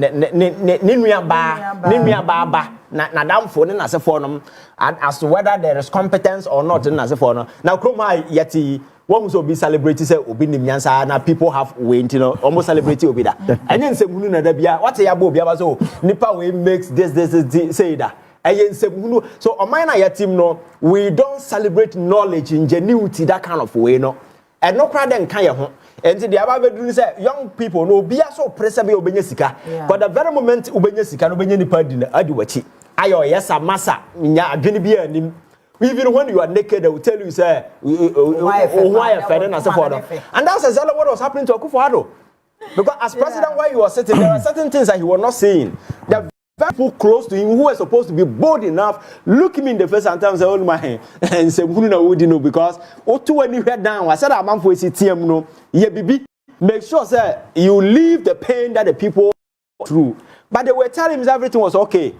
nua ba na damfo ne nasefo no as to whether there is competence or not in nasefo no now kroma yeti one so be celebrate say obi nim nyansa na people have wait almost celebrate obi da enye nsem na da bia what ya bo bia ba so nipa we makes this say that enye nsem so oman na yetim no we don't celebrate knowledge ingenuity that kind of way no and no crowd den kan ye ho enti the aba bedru say young people no bia so pressure be obenya sika but the very moment obenya sika no obenya nipa di na adi wachi ayo yesa masa nya adwene bia anim. Even when you are naked, they will tell you, say, why and that's exactly what was happening to Akufo-Addo. Because as president, while he was sitting, there are certain things that he was not saying. The people close to him who were supposed to be bold enough, look him in the face and tell him, say, oh my, and say, who know, because when you head down, I said, I'm for CTM, no, yeah, baby, make sure, say, you leave the pain that the people through. But they were telling him everything was okay.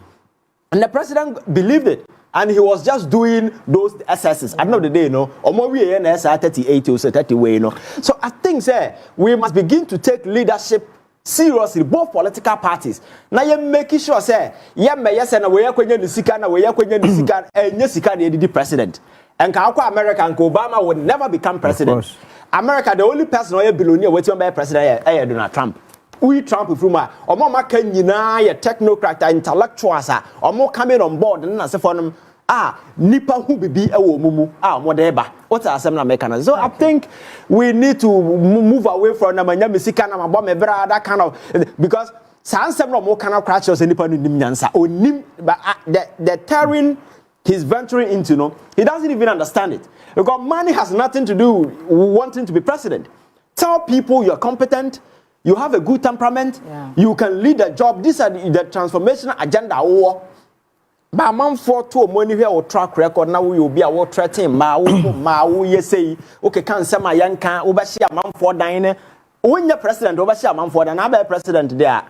And the president believed it. And he was just doing those assesses. At the end of the day, we are 38 or 30 way, So I think, sir, we must begin to take leadership seriously, both political parties. Now you making sure, sir, yes, and we are going to seek and we are going to seek and yes, you can the president. And America and Obama would never become president. America, the only person who is billionaire waiting by president is Donald Trump. We Trump from Omoma Kenyina, a technocrat, intellectuals, or more coming on board and as for them. Nipa who be a mumu, whatever. What's our seminar mechanism? So I think we need to move away from the Manyamisika, that kind of because some more kind of crashes any part in Nimyansa or Nim, but the terrain he's venturing into, he doesn't even understand it because money has nothing to do with wanting to be president. Tell people you're competent. You have a good temperament. You can lead a job. These are the transformational agenda. But man for two money here or track record now we will be our threatening. You say okay can say my young can oversee a man for dine. When you're president oversee a man for the another president there.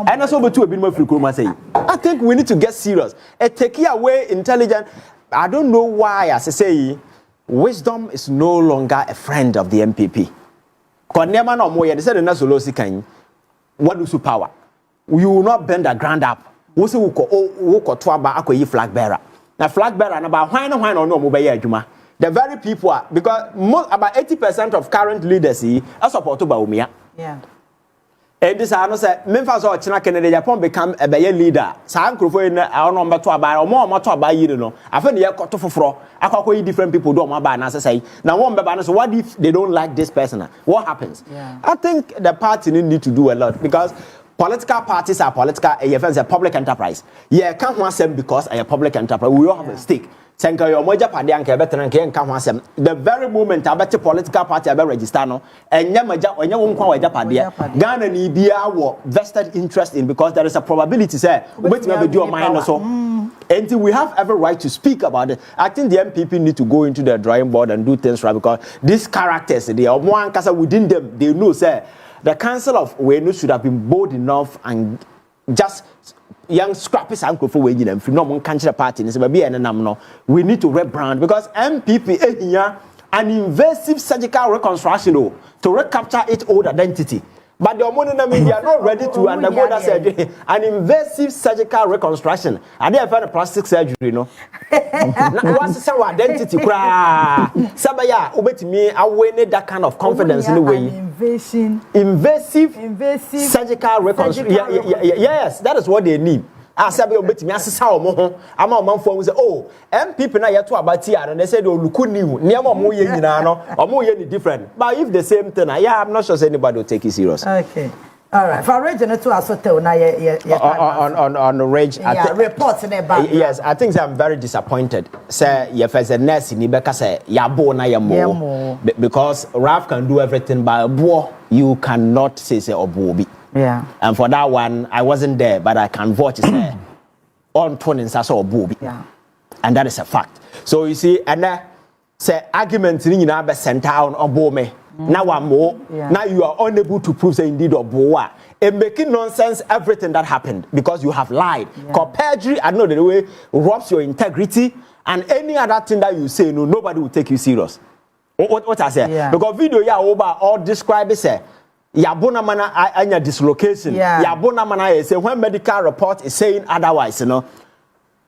And also but two a bit more free say. I think we need to get serious. Take away intelligence. I don't know why as I say wisdom is no longer a friend of the MPP. Because never no more, they said in Nasolosi can what do you power? You will not bend the ground up. We say we ko twaba akoyi flag bearer. Now flag bearer na ba hwan no no mo be adwuma. The very people are because about 80% of current leaders are support to Baumia. Yeah. And this I know say memfa so China Kennedy Agyapong become a be leader. Sa nkrofo na ono mbeto aba o mo to aba yire no. Afa ne yekoto foforo akwakoyi different people do mo aba na say. Now one beba no so what if they don't like this person? What happens? Yeah. I think the party need to do a lot because political parties are political a public enterprise. Yeah, can't want them because a public enterprise. We all have a stake. Senka your moja padi anke better and can't want them. The very moment I bet political party I register no and yamaja when you won't call Ghana Ghana need be our vested interest in because there is a probability say wait me do mine so. And we have every right to speak about it. I think the MPP need to go into the drawing board and do things right because these characters they are one casa within them they know say the council of Wenu should have been bold enough and just young scrappy uncle for waging them. If no one can the party, we need to rebrand because MPP here an invasive surgical reconstruction to recapture its old identity. But the money they are not ready to undergo that surgery. An invasive surgical reconstruction. And they have a plastic surgery, What's our identity? Sabaya, obey me, I win that kind of confidence in the way. Invasive surgical reconstruction. Yes, that is what they need. I said, obey me, I said, I'm a man for oh, MPP na yet to about here, and they said, oh, look, new, near more or more different. But if the same thing, I'm not sure anybody will take it serious. Okay. All right. For region to us on the range. Reports in about. Yes, I think I'm very disappointed. Say if as a nurse in Ibeka say yabo na yamo because Ralph can do everything by boy you cannot say obobi. Yeah. And for that one I wasn't there but I can vouch say on tuning sa so obobi. Yeah. And that is a fact. So you see and say argument ni na be center on obome. Now I'm more. Yeah. Now you are unable to prove say indeed or boa. And making nonsense everything that happened because you have lied. Yeah. Perjury, I know the way robs your integrity and any other thing that you say, nobody will take you serious. What I say? Yeah. Because video over all describe it say yabona mana anya dislocation yabona mana say when medical report is saying otherwise you know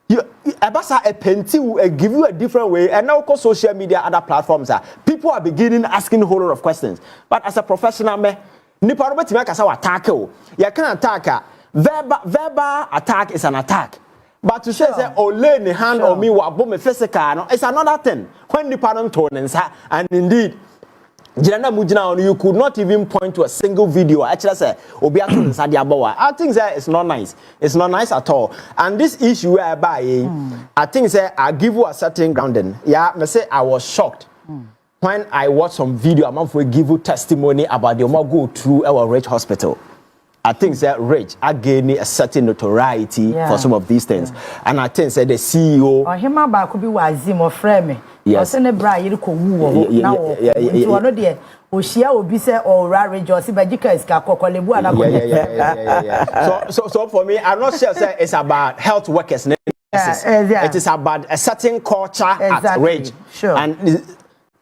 you abasa a penti will give you a different way and now cause social media other platforms people are beginning asking a whole lot of questions but as a professional me nipa no betima kasa attack o you can attack verbal attack is an attack but to say lay the hand on me wa me physical no it's another thing when nipa no turn and indeed you could not even point to a single video. Actually, say I think that it's not nice. It's not nice at all. And this issue whereby I think that I give you a certain grounding. Yeah, I say I was shocked when I watched some video. I'm going to give you testimony about the go through our Rich Hospital. I think that Rich are gaining a certain notoriety for some of these things, and I think that the CEO. Or him about could be wazim or frame. Yes. Or send Bryan you now. You are not there. Oshia will be said or Rarage or Sibajika is Kakolebu and So for me, I'm not sure it's about health workers. It is about a certain culture at Rich. Sure. And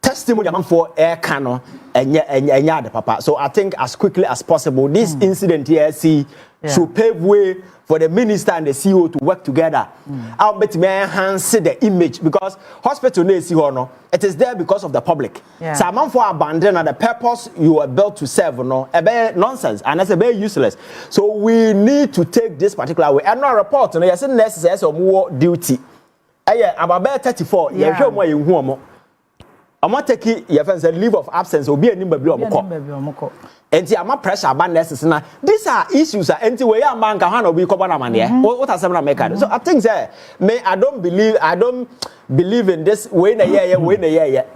testimony for air cano and the papa. So I think as quickly as possible, this incident here should pave way for the minister and the CEO to work together. I'll bet me enhance the image because hospital it is there because of the public. So I'm for abandon and the purpose you are built to serve, a bit nonsense and that's a very useless. So we need to take this particular way. And not report, yes, necessary or more duty. I'm about 34. I'm not taking your friends a leave of absence or be a number of and see, I'm a pressure about necessary. These are issues that anyway, a man can be covered money. What are some Americans? So I think that I don't believe in this way in a year.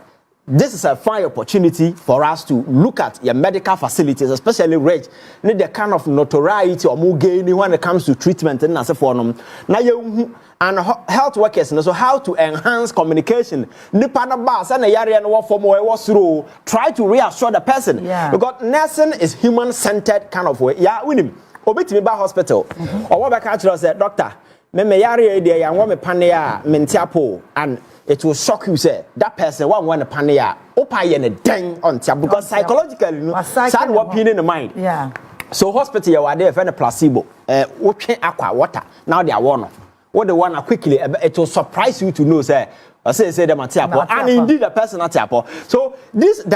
This is a fine opportunity for us to look at your medical facilities, especially Rich. Need the kind of notoriety or more gain when it comes to treatment and as a form. Now you and health workers, so how to enhance communication. Nipana bas and a yari and what for more was through. Try to reassure the person because nursing is human-centered kind of way. Yeah, win him. Obit me by hospital or what I can say, doctor. Me yari idea and what me pania mentiapo and. It will shock you, say that person want a pania, opa and a dang on tap because psychologically, sad what pain in the mind. Yeah. So hospital you are there for a placebo, aqua water. Now they are one. What they want quickly, it will surprise you to know, say them at Tiapo, and indeed a person at Tiapo. So these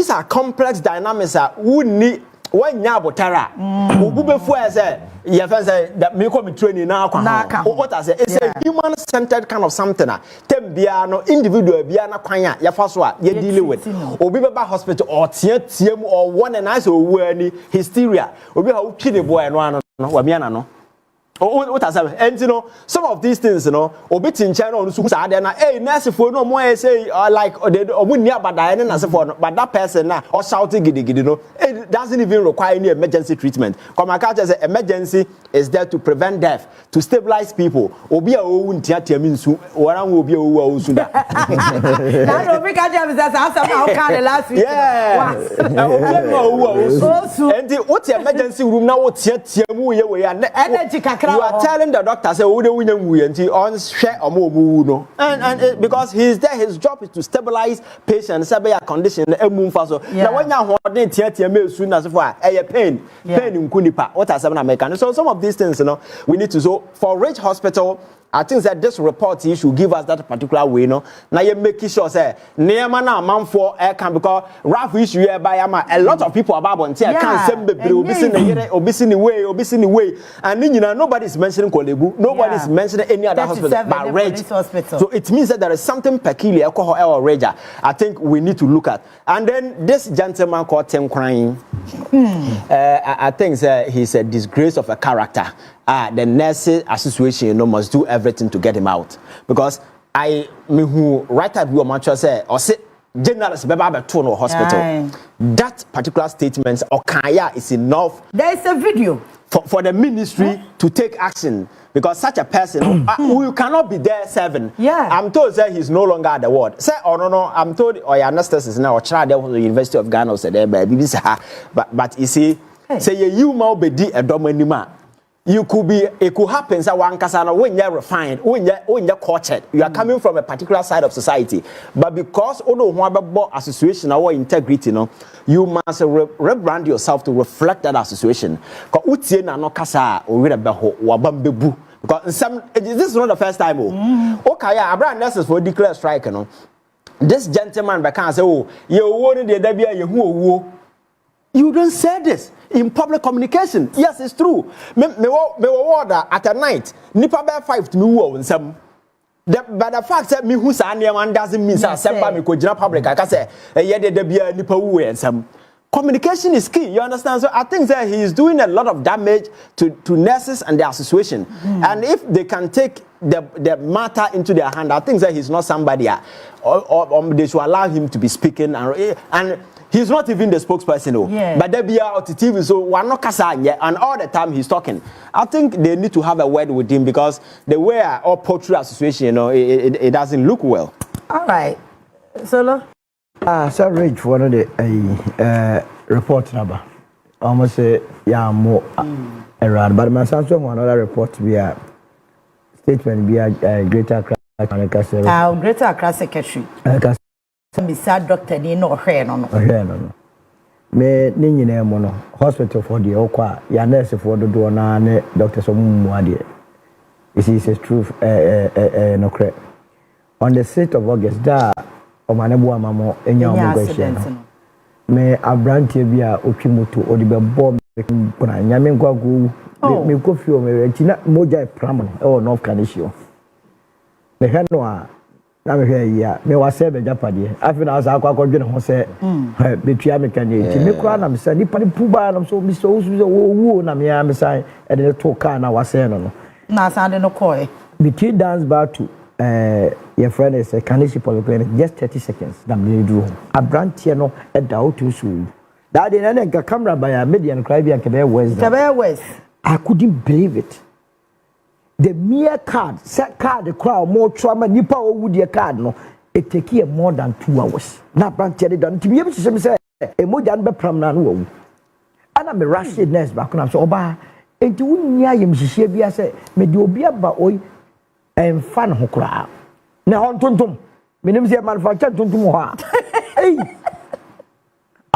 are complex dynamics that would need. When Yabotara, who before said, you say that me come training now. What I say, it's a human-centered kind of something. Tembiano, individual, Biana Quanya, Yafaswa, you deal with. Or be about hospital or TM or one and I so hysteria. Or be how kidding boy and one, no. What has happened? And you know, some of these things, you know, or bit in China on Susa, then hey, nurse for no more say like or wouldn't near but but that person now or shouting giddy, you know, it doesn't even require any emergency treatment. Come my culture says emergency is there to prevent death, to stabilize people. Obi a owu ntia means one will be owu sunda. That Obi Kaja says how can last week. Yeah. And what's the emergency room now? What tia mu ye energy. You are telling the doctor say we on share or no, and because he's there, his job is to stabilize patients, stabilize condition. Now when you holding tia soon as far pain in kunipa. What are some American? So some of these things, you know, we need to. So for Rich Hospital, I think that this report should give us that particular way, no. Now you make sure say near man for air can because rough issue here by a lot of people about on can't send the way, and then you know nobody's mentioning Kolebu, nobody's mentioning any other hospital but Reg. So it means that there is something peculiar or Reja. I think we need to look at. And then this gentleman called Tim crying. I think he's a disgrace of a character. The nurses association, you know, must do everything to get him out because who right at we much say or say journalists be to hospital. That particular statement or kaya is enough. There is a video for the ministry to take action because such a person who cannot be there serving. Yeah, I'm told that he's no longer at the ward. Say no, I'm told your anesthesis now or child there from the University of Ghana said there, but you see, say you mau be di a domanima. it could happen that one kasana when you're refined, when you're cultured, you are coming from a particular side of society. But because about association or integrity, you must rebrand yourself to reflect that association. Because this is not the first time. Okay, Abraham Nurses for declare strike. This gentleman can say, oh, you don't say this in public communication. Yes, it's true. Me order at a night. Nipa bear 5 to me and some. But the fact that me who say one doesn't mean that somebody me could public. I can say, yeah, there be a nipa who and some. Communication is key. You understand? So I think that he is doing a lot of damage to nurses and their association. And if they can take the matter into their hand, I think that he's not somebody. Or they should allow him to be speaking and he's not even the spokesperson, but they be out to TV, so we're not kasanya, and all the time he's talking. I think they need to have a word with him because the way our poultry association, it doesn't look well. All right, Solo. So Rich for one of the report number. Almost say more around, but my son from another report be a statement be a Greater Accra Greater Accra Secretary. Beside Dr. Nino Hen. Me Nini Mono, hospital for the Okwa, ya nurse for the Duana, Dr. Somumwadi. This is a truth, no crap. On the 6th of August, da, o Manabu Mamo, in your migration. Me Abrantia Bia, Okimutu, or the bomb, Yamin Guagu, me go feel me, Tina Moja Pramon, or North Canisio. Me Hanoa. Na me hwe ya me wase be japade afina asa akwa dwene ho se betua me kan ye ti me kura na me sa nipa ni puba na so mi so wo na me ya me sai e de to car na wase no na sa de no koy between dance bar to your friend is a Kanishi Polyclinic just 30 seconds na me duro abrantie no e da otu su that dey na nka camera by a media and cry bi akebe west I couldn't believe it. The mere card, set card, the crowd, more trauma, nipa would your card, no, it take you more than 2 hours. Not branching done to be able to say, a more than be pramnan. And I'm a rushed nest back on so ba. And to near him, she say, me do be about oi and fan who cry. Now on Tuntum, my name is a manufacturer Tuntum. Hey,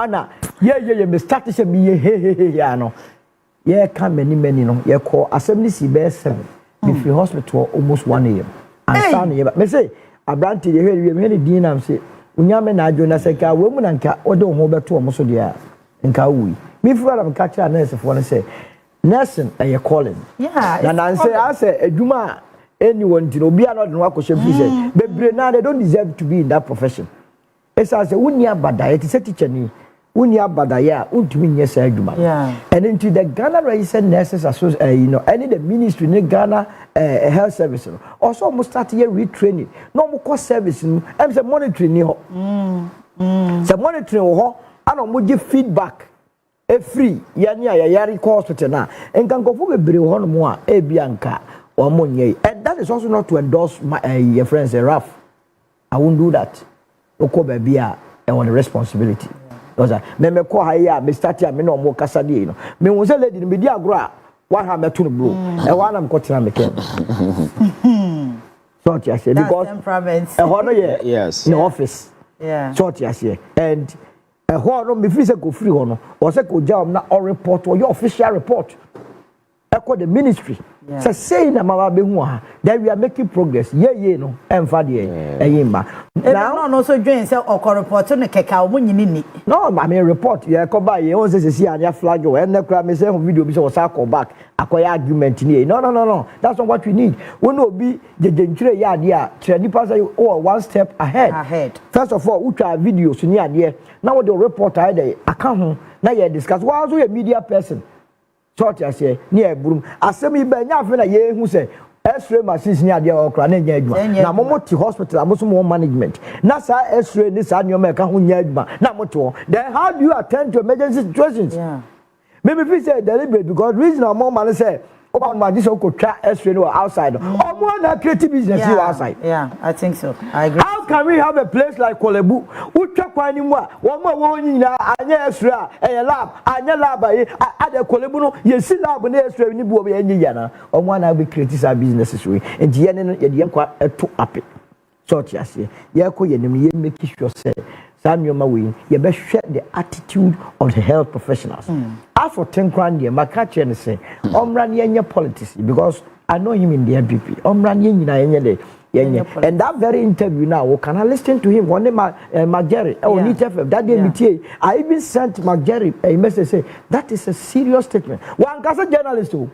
Anna, me started to be hey, no. Yeah, come many, no, yeah, call assembly C best 7. If the hospital almost 1 a.m. And Sunday, but me say, I branch you here, we many dinner say, Unyame na Jona Seka, woman and cat, or don't hold back to a muscle there. And Kawi. Me for I'm catch a nurse if one say, nursing and you're calling. Yeah, and I say, a Juma, anyone to be not in Wako Shep, but Brenna, they don't deserve to be in that profession. As I say, Unya Bada, it is a teacher. Unya badaya untumi nyesa adwuma and into the Ghana Registered Nurses Association any the ministry in Ghana health service also almost start here retraining no more cost service no am say monitoring ni ho say monitoring ho and mo give feedback free yani yari hospital na enka nkofo bebre ho no mo a e bia nka o mo nyei and that is also not to endorse my your friends rough. I won't do that okoba bia e want responsibility. Me ko haya me start ya me no mo kasa die no me won say lady me di agro a wa ha me to no bro e wa na me ko tena me ken so ti ase because temperament e ho no ye yes in office so ti ase and e ho no me free say go free ho no o say ko job na or report or your official report e ko the ministry say na mama be hu ha that we are making progress no emfa de eyimba now no so dwen say okọ report no keka o munyini ni no I mean report ye ko ba ye won say see ania flag o en kra me say video bi say o sa call back akoya argument ni no that's not what we need when obi jejenchire ya ade a kire nipa say oh one step ahead first of all utwa video so ni ade na we the report ade aka ho na ye discuss one so ye media person short ya say near broom asemi be nya fe na ye hu say x-ray machines ni ade okra na nya adwuma na momo ti hospital amoso mo management na sa x-ray ni sa nyoma ka hu nya adwuma na moto then how do you attend to emergency situations maybe if say deliberate because reason more man say open my this ko try x-ray no outside or more creative business you outside I think so I agree. How can we have a place like Kolebu who twa kwan ni mu a wo ma wo nyina anya esra e lab anya lab aye ade kolebu no ye si lab na esra ni bu obi enyi ya na omo na be create sa businesses we enti ye ne no ye de kwa eto ape sort yase ye ko ye nim ye make sure say Samuel Mawi ye be share the attitude of the health professionals as for 10 grand ye makache ne say omran ye nya politics because I know him in the NPP omran ye nyina ye nya de. And that very interview now, can I listen to him? One day, McJerry, that day, I even sent McJerry a message say that is a serious statement. One case journalist who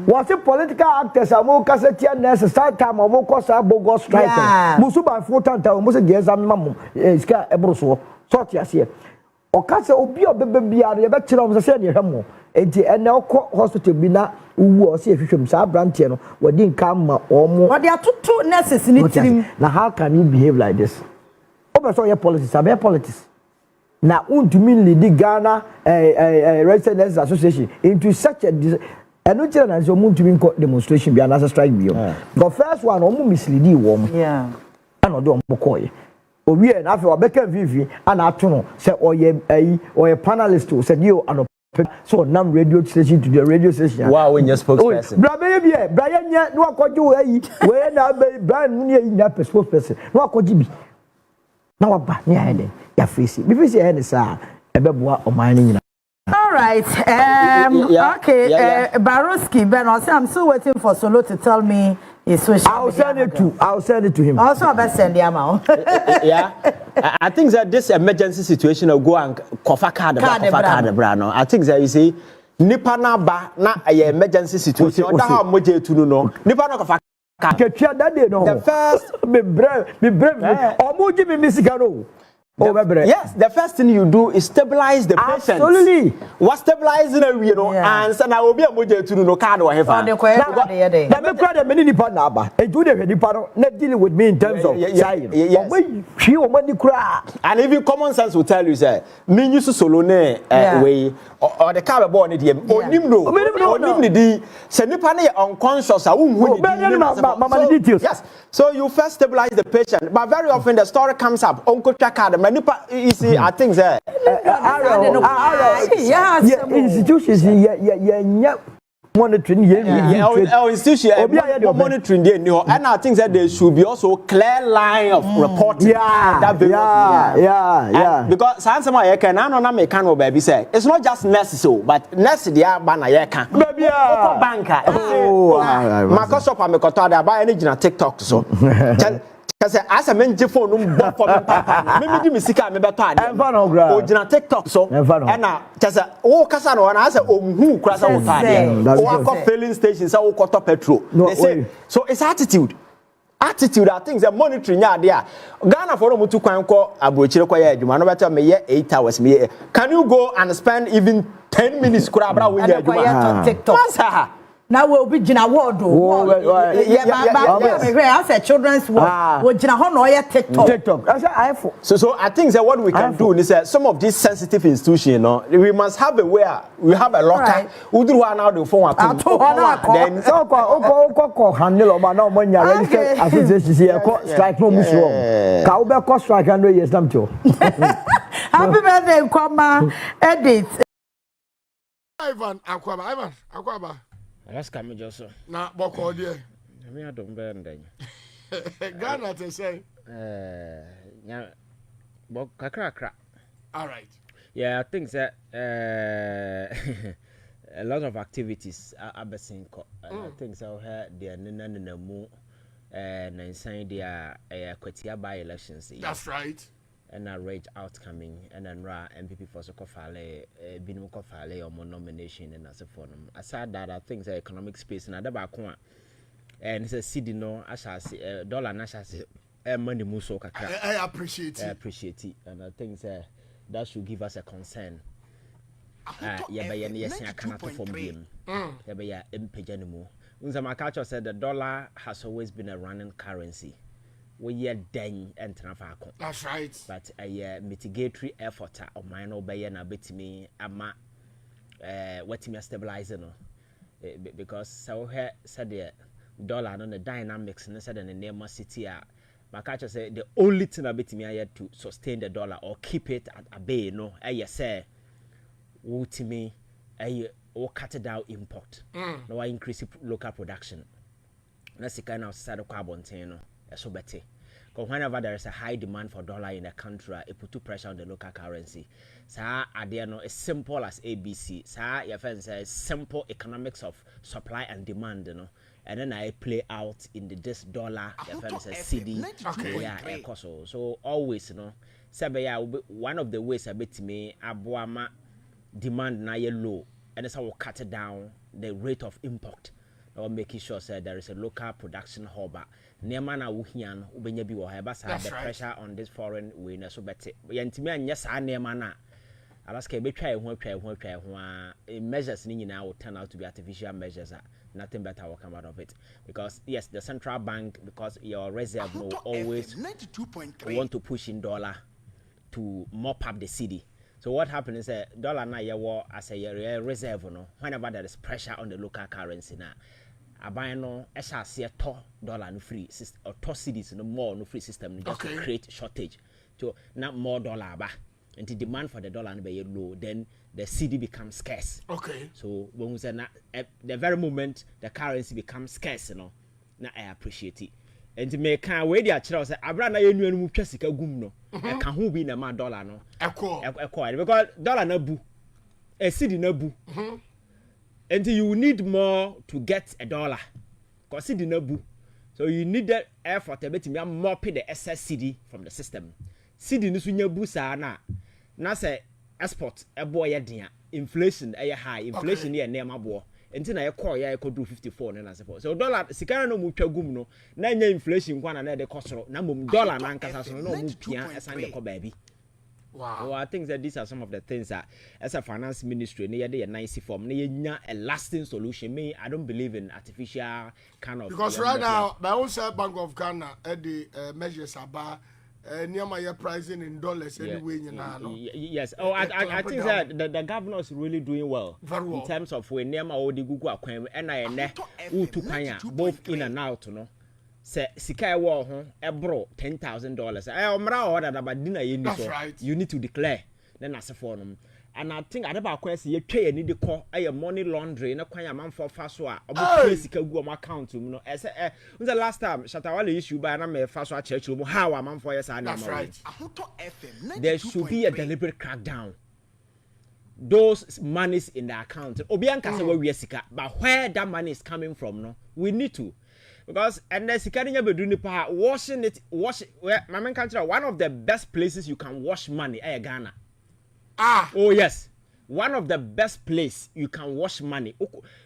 was a political actor, some more cassette nurse, start time or more cost a bogus striker. Musuba 4 times, almost a guess I'm mamma, Ska Ebroso, sort yes here. Or Casa Obio baby are the better of the senior hemo. And now hospital be not who was if you from Sabrantiano, what didn't come or more. But there are two nurses in it. Now, how can you behave like this? Over your politics, I bear politics. Now, to mean the Ghana Residents Association into such a and no children as your moon to be demonstration be another strike be. The first one almost misleading woman. Yeah. I don't do Mokoy. We are after a Becca Vivi and Atono said, or a panelist who said you and so nam radio station to the radio station. Wow, when you're spokesperson. Bryan, no could you where now Bryan near in that spokesperson. No could you be now a bad near head. Your face, because you had a sa a beboa or mining. All right. Okay. Baroski, Ben, I'm still waiting for Solo to tell me his social. I'll send it to him. Also, I best send the amount. Yeah. I think that this emergency situation will go and cover card brano. I think that you see nipa na ba na emergency situation. That how much to know. Nipa na cover card. The first be brave. Omoji me misigano. Yes, the first thing you do is stabilize the patient. Absolutely. What stabilizing you know, and so now will be a moja to no card or have. Let me cry the many partner, and do the partner not dealing with me in terms of and even common sense will tell you, say, me used to solone way or the car born it him or nimno or nimnidi, send me panny unconscious. I won't details. Yes, so you first stabilize the patient, but very often the story comes up, Uncle Chakad. You see, I think that institutions monitoring institution monitoring and I think that there should be also clear line of reporting. Because some can I make baby say it's not just necessary, but necessary banner banker. My cost of a buy any TikTok so. Because as a man phone for me, me sika me beto ade. O jina TikTok so. And na just o kasa no na say who krasa wo ade. O akọ filling station say o koto petrol. They say so it's attitude. Attitude are things that monitoring ya there. Ghana for no to kwan ko abrochire ko ya adwuma no beto me ye 8 hours me. Can you go and spend even 10 minutes kura bra we ya adwuma? TikTok. Now we'll be Jina Ward. I said children's ward. We're Jina Honoya TikTok. So I think that what we can do is that some of these sensitive institutions, you know, we must have a where we have a locker. We do one out the phone. Then so handle about no money registered association here. Strike no mushroom. Kauba cost strike 100 years time too. Happy birthday, Kwama. Edit. Ivan Akwaba. That's coming just so. Na boko there. Me I don't bend then. Ghana to say. Yeah. Bok kakra. All right. Yeah, I think that a lot of activities are basing. I think so. They are mu and inside their Nketia by elections. That's right. And a rate outcoming and then NPP for Sokofale, Binuko Fale or more nomination and as a form. Aside that, I think the economic space and other back one. And it's a city no, I shall say, dollar national money muso. I appreciate it. I appreciate it. And I think that should give us a concern. Yes, I cannot perform him. Yeah, impejanimu. My culture said the dollar has always been a running currency. We are done and transfer. That's right. But a mitigatory effort of mine obey and a bit me ama what me stabilizing because so said the dollar on the dynamics and said in the name of city Makacha say the only thing about me I to sustain the dollar or keep it at bay, no, say, to me, or cut it down import, no, I increase local production. That's the kind of side of carbon, so better. Because whenever there is a high demand for dollar in a country, it put pressure on the local currency. So, are there no as simple as ABC? So, your friend says simple economics of supply and demand, and then I play out in this dollar, your friend says CD, yeah, so always, one of the ways I bet me, abuama demand na low, and that's how we cut it down the rate of import. Or making sure there is a local production hub. Nearmana Wuhian, Ubenya Biwa, the pressure on this foreign winner so better. Yantimian, yes, I nearmana. Alaska be try measures now will turn out to be artificial measures. Nothing better will come out of it. Because yes, the central bank, because your reserve will always want to push in dollar to mop up the city. So what happens is a dollar na war as a reserve whenever there is pressure on the local currency now. I buy no SRC $2 no free system or $2 cities no more no free system just to create shortage. So not more dollar ba. And the demand for the dollar be low, then the CD becomes scarce. Okay. So when we say at the very moment the currency becomes scarce, now I appreciate it. And to make can wait there say abrana ye nua mu twasika gum no e ka ho bi na ma dollar no ekọ because dollar na bu e cedi na bu and you need more to get a dollar cuz cedi na bu so you need that effort to bet me more pay the excess cedi from the system cedi ni so nya bu sa na say export e boy ye dia inflation e high inflation ye na ma bo enti na ekọ ya ekọ do 54 na support so dollar sikana no mu twagum no na nya inflation kwa na de kosoro na mum dollar na nkasa so no mu pia esan de ko baabi. Wow. Well, I think that these are some of the things that as a finance ministry they are nice form a lasting solution. Me, I don't believe in artificial kind of because right now my own Bank of Ghana the measures about near my pricing in dollars anyway. Yes. Oh, I think that the governor is really doing well in terms of when near my old Google acquaintance and I both in and out, say Sikai war ebro $10,000. You need to declare. Then as a form. And I think I never question you pay need to call a money laundry na kwanya man for faswa obo sika gu am account as the last time Shatawale issue by na me faswa church how am man for yes and there should be a deliberate crackdown those monies in the account obi anka say we sika but where that money is coming from we need to because and the sikarinya bedu ni pa washing it my man country one of the best places you can wash money Ghana. Oh yes, one of the best place you can wash money.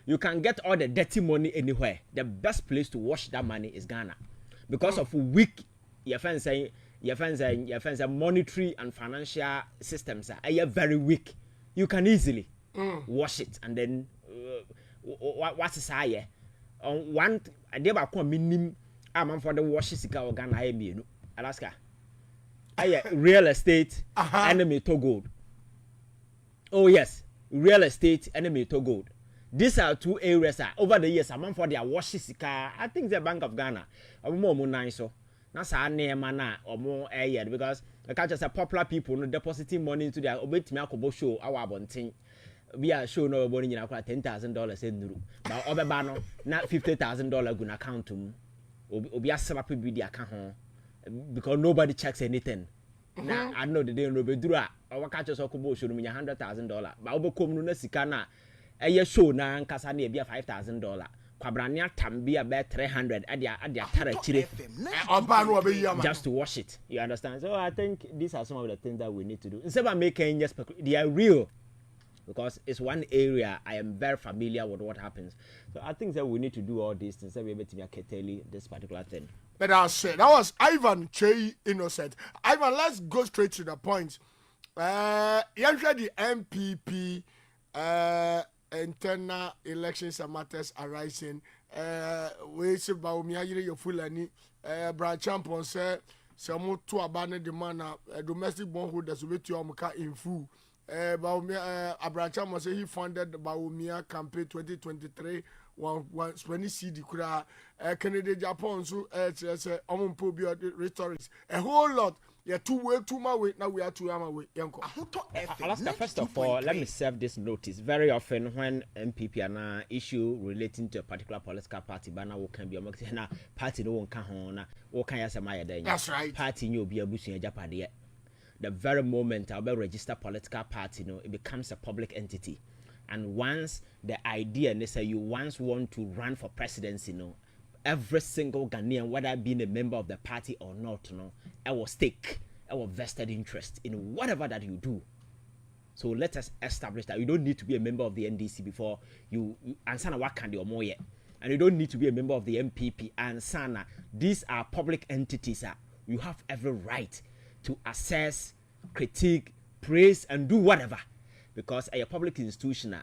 You can get all the dirty money anywhere. The best place to wash that money is Ghana, because of weak your friends say monetary and financial systems are very weak. You can easily wash it and then what is higher? One I never come minimum amount for the washes Ghana Alaska. Real estate enemy to gold. Oh yes, real estate enemy to gold. These are two areas over the years among for their washes I think the Bank of Ghana more nice so na sa name na or more because the culture say popular people no depositing money into their obetimi akobo show our abontin we are show no money na $10,000 enduru but obeba no na $50,000 gun account obi asema pe bi di aka ho because nobody checks anything. Now I know the day no be dura or catch us okobo show me $100,000 but obekom no na sika na eye show na nkasa na e bia $5,000 kwabrania tambia be 300 adia tara chire just to wash it, you understand? So I think these are some of the things that we need to do instead of making just they are real because it's one area I am very familiar with what happens. So I think that we need to do all these things so we able to be this particular thing. But I said that was Ivan Kyei innocent. Ivan, let's go straight to the point. Usually the MPP internal elections and matters arising. We say about me your fulani. Bryan champion say some to abandon the man domestic bondholders will be to in full. Baumia Abraham say he funded Baumia campaign 2023 one spending CD kura Canada Japan so omumpo bi rhetorics a whole lot. Yeah, two my way now we are 2 hour way. Alaska, first of all, let me serve this notice. Very often when MPP and issue relating to a particular political party, banner will can be a party no one can hona or can as a Maya day. That's right. Party you be a bush in Japan. The very moment I'll be register political party, it becomes a public entity. And once the idea, they say you once want to run for presidency, every single Ghanaian, whether being a member of the party or not, our stake, our vested interest in whatever that you do. So let us establish that you don't need to be a member of the NDC before you answer what can do more yet. And you don't need to be a member of the MPP and SANA. These are public entities. You have every right to assess, critique, praise, and do whatever. Because a public institution,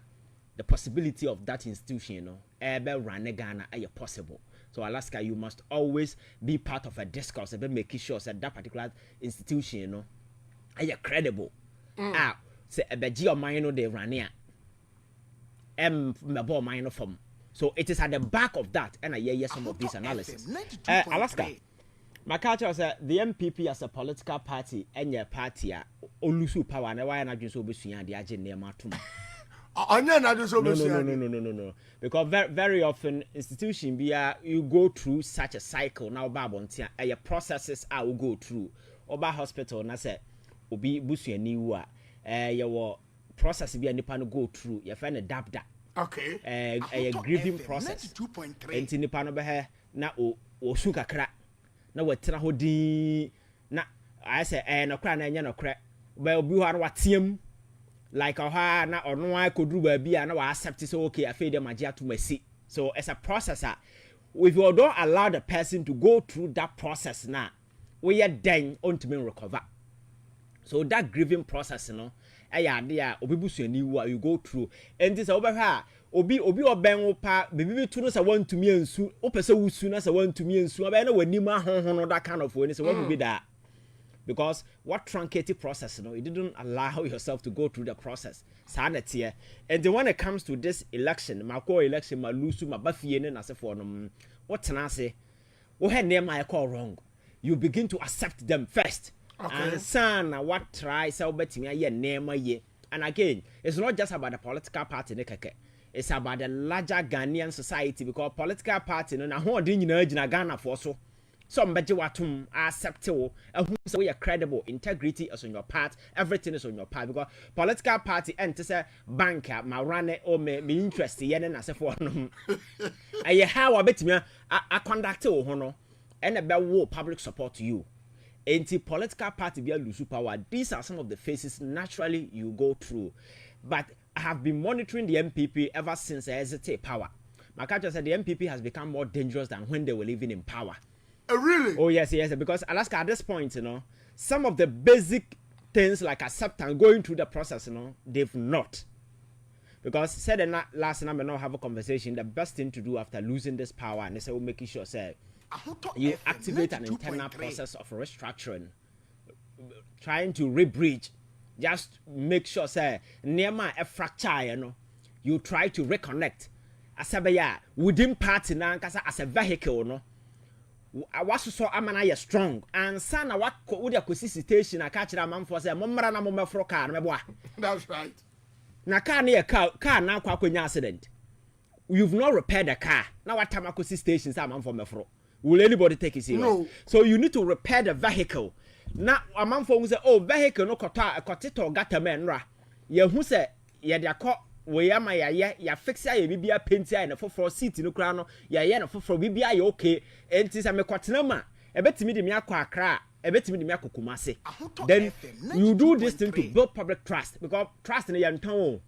the possibility of that institution, run Ghana, possible. So Alaska, you must always be part of a discourse about making sure that particular institution, are credible. Say a beji or minor de rania. Mabo minor form. So it is at the back of that, and I hear some of this analysis. Alaska, my culture said the MPP as a political party and your party Owusu power and why not just obeying the agenda matum. No. Because very often institution you go through such a cycle now. Babontia, your processes I will go through. Oba hospital na say obi busu niwa. Your process be nipa no go through. You find a dabda. Okay. A grieving process. 2.3. And nipa no be na o suka kra. Na wetra hodi na I say no kra na nya no kra. Ba obi ho an watiem. Like na Onua could do baby and now accept it. So okay, I feel them to mercy. So as a processor, if you don't allow the person to go through that process now, we are then on to recover. So that grieving process, you go through, and this over here. Obi or ben opa baby to us want to me and soon open so soon as I want to me and soon. I know when you that kind of way, so what will be that? Because what truncated process, you didn't allow yourself to go through the process. Sanity. And then when it comes to this election, my election, my lose my buffy and as for them, what can I say? What had name I call wrong? You begin to accept them first. Okay. And son, what try so betting me name ye. And again, it's not just about the political party, it's about the larger Ghanaian society because political party, no, who didn't know Ghana for so. Some bejiwatum acceptable and who are credible, integrity is on your part, everything is on your part because political party and to say banker, my runner or me interested yen and as a for no. I how I bet me a conductor honor and about public support to you. Anti political party be a lose power. These are some of the phases naturally you go through. But I have been monitoring the MPP ever since I hesitate power. My culture said the MPP has become more dangerous than when they were living in power. Really? Oh yes, because Alaska at this point, some of the basic things like acceptance, going through the process, they've not. Because said last time I not have a conversation, the best thing to do after losing this power, and they say we're making sure you activate an internal process of restructuring, trying to rebridge, just make sure near a fracture, you try to reconnect. As within party now, as a vehicle, I was so amana strong and son what would a station I catch a man for say momra na mama for car meboa. That's right. Na car near car now kwakwenya accident. You've not repaired the car. Now what time I station say man for me fro. Will anybody take it serious? No. So you need to repair the vehicle. Now a man for say oh vehicle no kotito gata men ra. Ye hu say ye dia ko we am ya fix ya bibia paint ya na for seat no kra no ya na for bibia ya okay enti say me kwatena ma e betimi de me akwa akra e betimi de me akokumase. Then you do this thing to build public trust because trust in yanton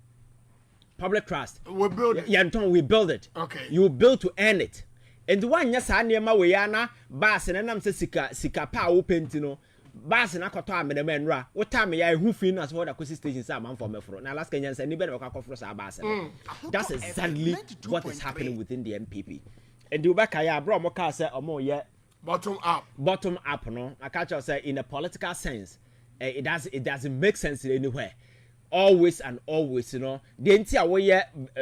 public trust we build it. Yanton we build it. Okay. You build to earn it. And one nya sa niema we ya na bas na nam se sika pa wo paint no bas na koto amedem nra wo time ya hu fin as for the coast station say am for me for na last Kenyan say ni be na ko for sa bas. That's exactly what is happening within the MPP. And the back ya bro mo ka say omo ye bottom up no I catch you say in a political sense it doesn't make sense anywhere always and always the ntia wo ye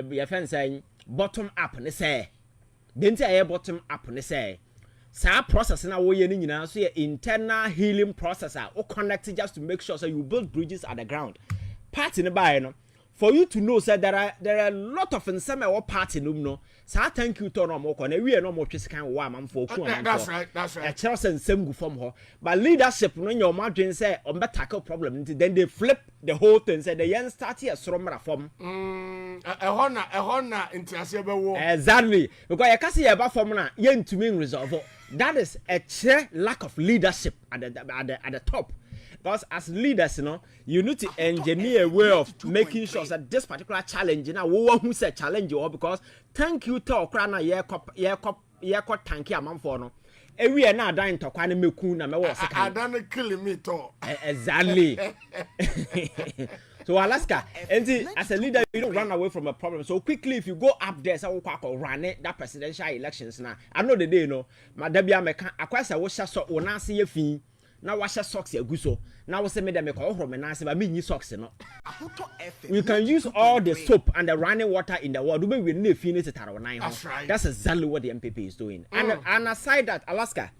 your friend saying bottom up ne say denti aye bottom up ne say sa process na wo ye ni nyina so ye internal healing process o connect just to make sure so you build bridges at the ground part in buy no for you to know say there are a lot of nsema or part in no sa thank you to no mo ko na we no mo twesikan wo amamfo ku amamfo that's right e kire say nsem gu from ho but leadership no your madwen say on be tackle problem then they flip the whole thing say the young start here soro mara from ehona intiase be wo exactly because you can see about from na ye ntumi resolve that is a clear lack of leadership at the top. Because as leaders, you know, you need to engineer a way of making sure that this particular challenge, you know, who say challenge you, because thank you to Okrana ye cop tanky amount for no. We are now dying to quite me cool na me was I don't kill me to. Exactly. So Alaska, and as a leader, you don't run away from a problem. So quickly, if you go up there, so run it that presidential elections now. I know the day, no, my Debia Meka, I was so when I see a fee. Now wash socks ya guso. Now we say me dem call from na say ba me socks no. We can use all the soap and the running water in the world. We need finish it at 9. That's right. That's exactly what the MPP is doing. And aside that, Alaska.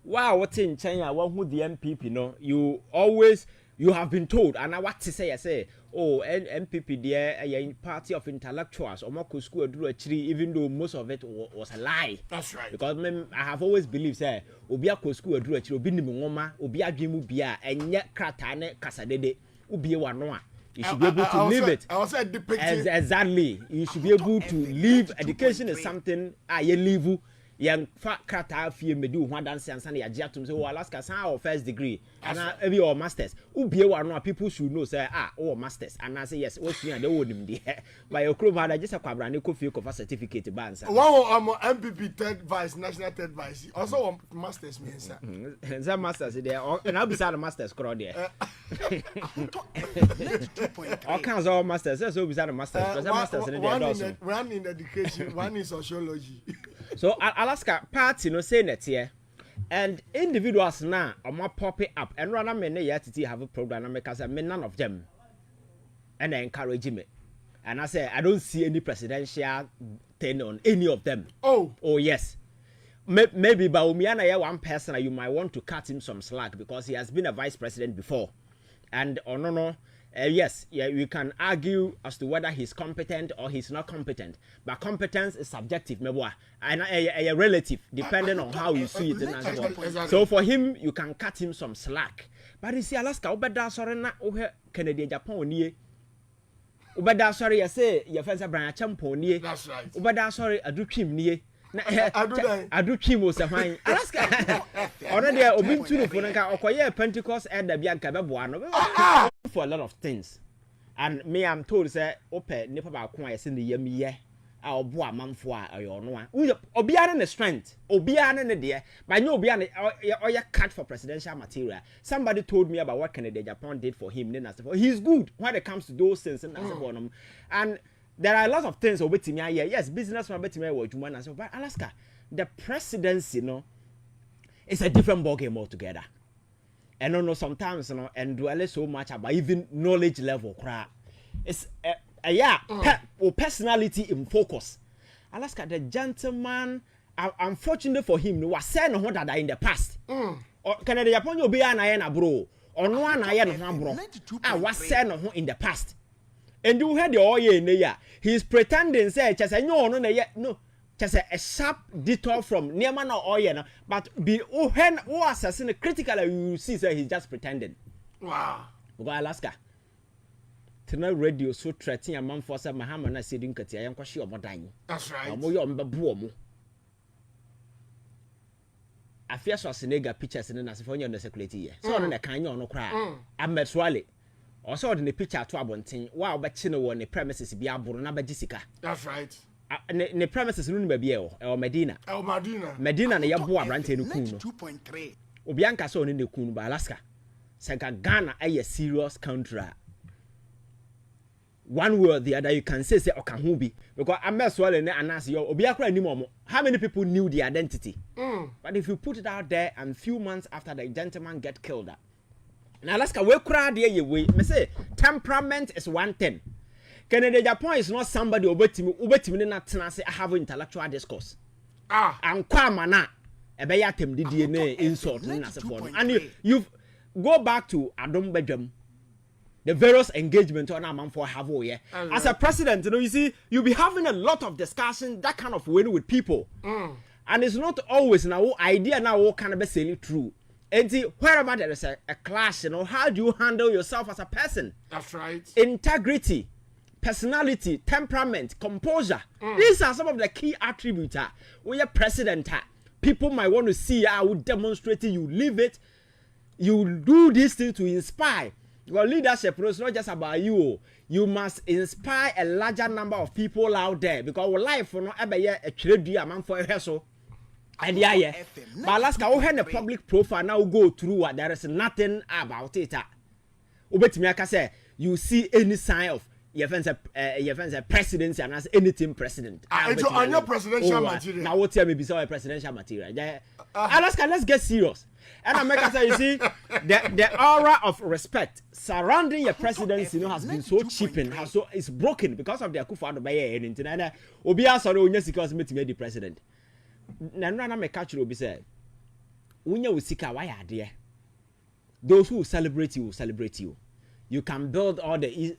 Wow, what's in China? One who the MPP no, you have been told, and what to say? I say, oh, MPP there, a party of intellectuals, or more school do actually, even though most of it was a lie. That's right. Because I have always believed, say, Obia school do actually, Obi Nimoma, Obia Jimu Bia, and yet Kratane Casadede, Ubia Wanoa. You should be able to leave it. I was depicting. Exactly. You should be able to leave. Education is something I leave. Young fat crata fee me do one dance and Sunday Agyapong say, oh, Alaska, our first degree, and every or masters. Ubi one people should know, say, oh, masters. And I say, yes, what's the old there? By your crew, I just a quadrant, coffee of a certificate bands. Wow, I'm MPP third vice, national third vice. Also, masters means, some masters there, and I'll be sad masters crowd there. All kinds of masters, so beside the masters, masters in the one in education, one in sociology. So Alaska party no say net here, and individuals now are more popping up and run a minute yet to have a program because I mean none of them, and I encourage me, and I say I don't see any presidential thing on any of them. Oh yes, maybe Baumiana one person you might want to cut him some slack because he has been a vice president before, and no. Yes, yeah, we can argue as to whether he's competent or he's not competent. But competence is subjective, and a relative, depending on how you see it. Exactly. So for him, you can cut him some slack. But you see, Alaska, Obeda sorry na Canada, Japan nie. Obeda sorry, I say your friends are Bryan Champo nie. That's right. Obeda sorry, I do Kim nie. I do Kim was a fine. Alaska. Already, I've been to the phone. Pentecost and the Bianca Babuano. For a lot of things, and me I'm told say open nipa ba ko ayese ne yam ye a obo amamfo a oyo no a obiara ne strength obiara ne de but no obiara oya cut for presidential material. Somebody told me about what Agyapong did for him. He's good when it comes to those things and there are a lot of things obetimi aye. Yes, businessman betimi wo adwuma na so, but Alaska, the presidency is a different ball game altogether. And no, sometimes and dwell so much about even knowledge level. It's personality in focus. Alaska, the gentleman, unfortunately for him, was saying what that in the past. Or Canada, Japan, you be an iron bro, or no one iron bro. I was saying in the past. And you had the oil in the year. He's pretending, say, just no. Just a sharp detour from Nearman or Oyen, but be who assassin critically you see say he's just pretending. Wow. Go Alaska. Tonight radio so threatening a man for some Mahama and Asiedu Nketia and Kwashi Omodan. That's right. I fear Schwarzenegger pictures in the California on the security. So on the canyon no cry. I'm met Swally. Also in the picture to Abontin, while Bachino on the premises be Aburna Jessica. That's right. Ne premises no be or Medina. Medina na yabo abrante no kun no. 2.3. Obianka so ne kun ba Alaska. Senka Ghana a serious country. One way or the other you can say oka ho bi because ameswale ne anas yo obiakra ni momo. How many people knew the identity? But if you put it out there and few months after the gentleman get killed. Now Alaska we kra de ye we say temperament is one thing. Kennedy Agyapong is not somebody obetimi na tena say have intellectual discourse. And kwama na ebeya tem DNA insult na se for. And you go back to Adom Bedwam. The various engagement on a man for have as a president, you see, you'll be having a lot of discussion that kind of way with people. And it's not always now idea now what can be saying true. And wherever there is a clash, how do you handle yourself as a person? That's right. Integrity, personality, temperament, composure. These are some of the key attributes. When you're president, people might want to see how demonstrating you live it. You do these things to inspire. Your leadership is not just about you. You must inspire a larger number of people out there because our life will not ever a trade man for a so. And yeah. But let's go ahead the public profile now go through what there is nothing about it. Ubetimi say you see any sign of your friends a presidency and as anything president. It's on your presidential material. Now what tell me beside presidential material. Let's get serious. And I make say you see the aura of respect surrounding your presidency has been so cheapened, so it's broken because of the Akufo-Addo by anything. And obi asoro onya sika was meeting the president. Na na me catch obi say unya usika why are there? Those who celebrate you will celebrate you. You can build all the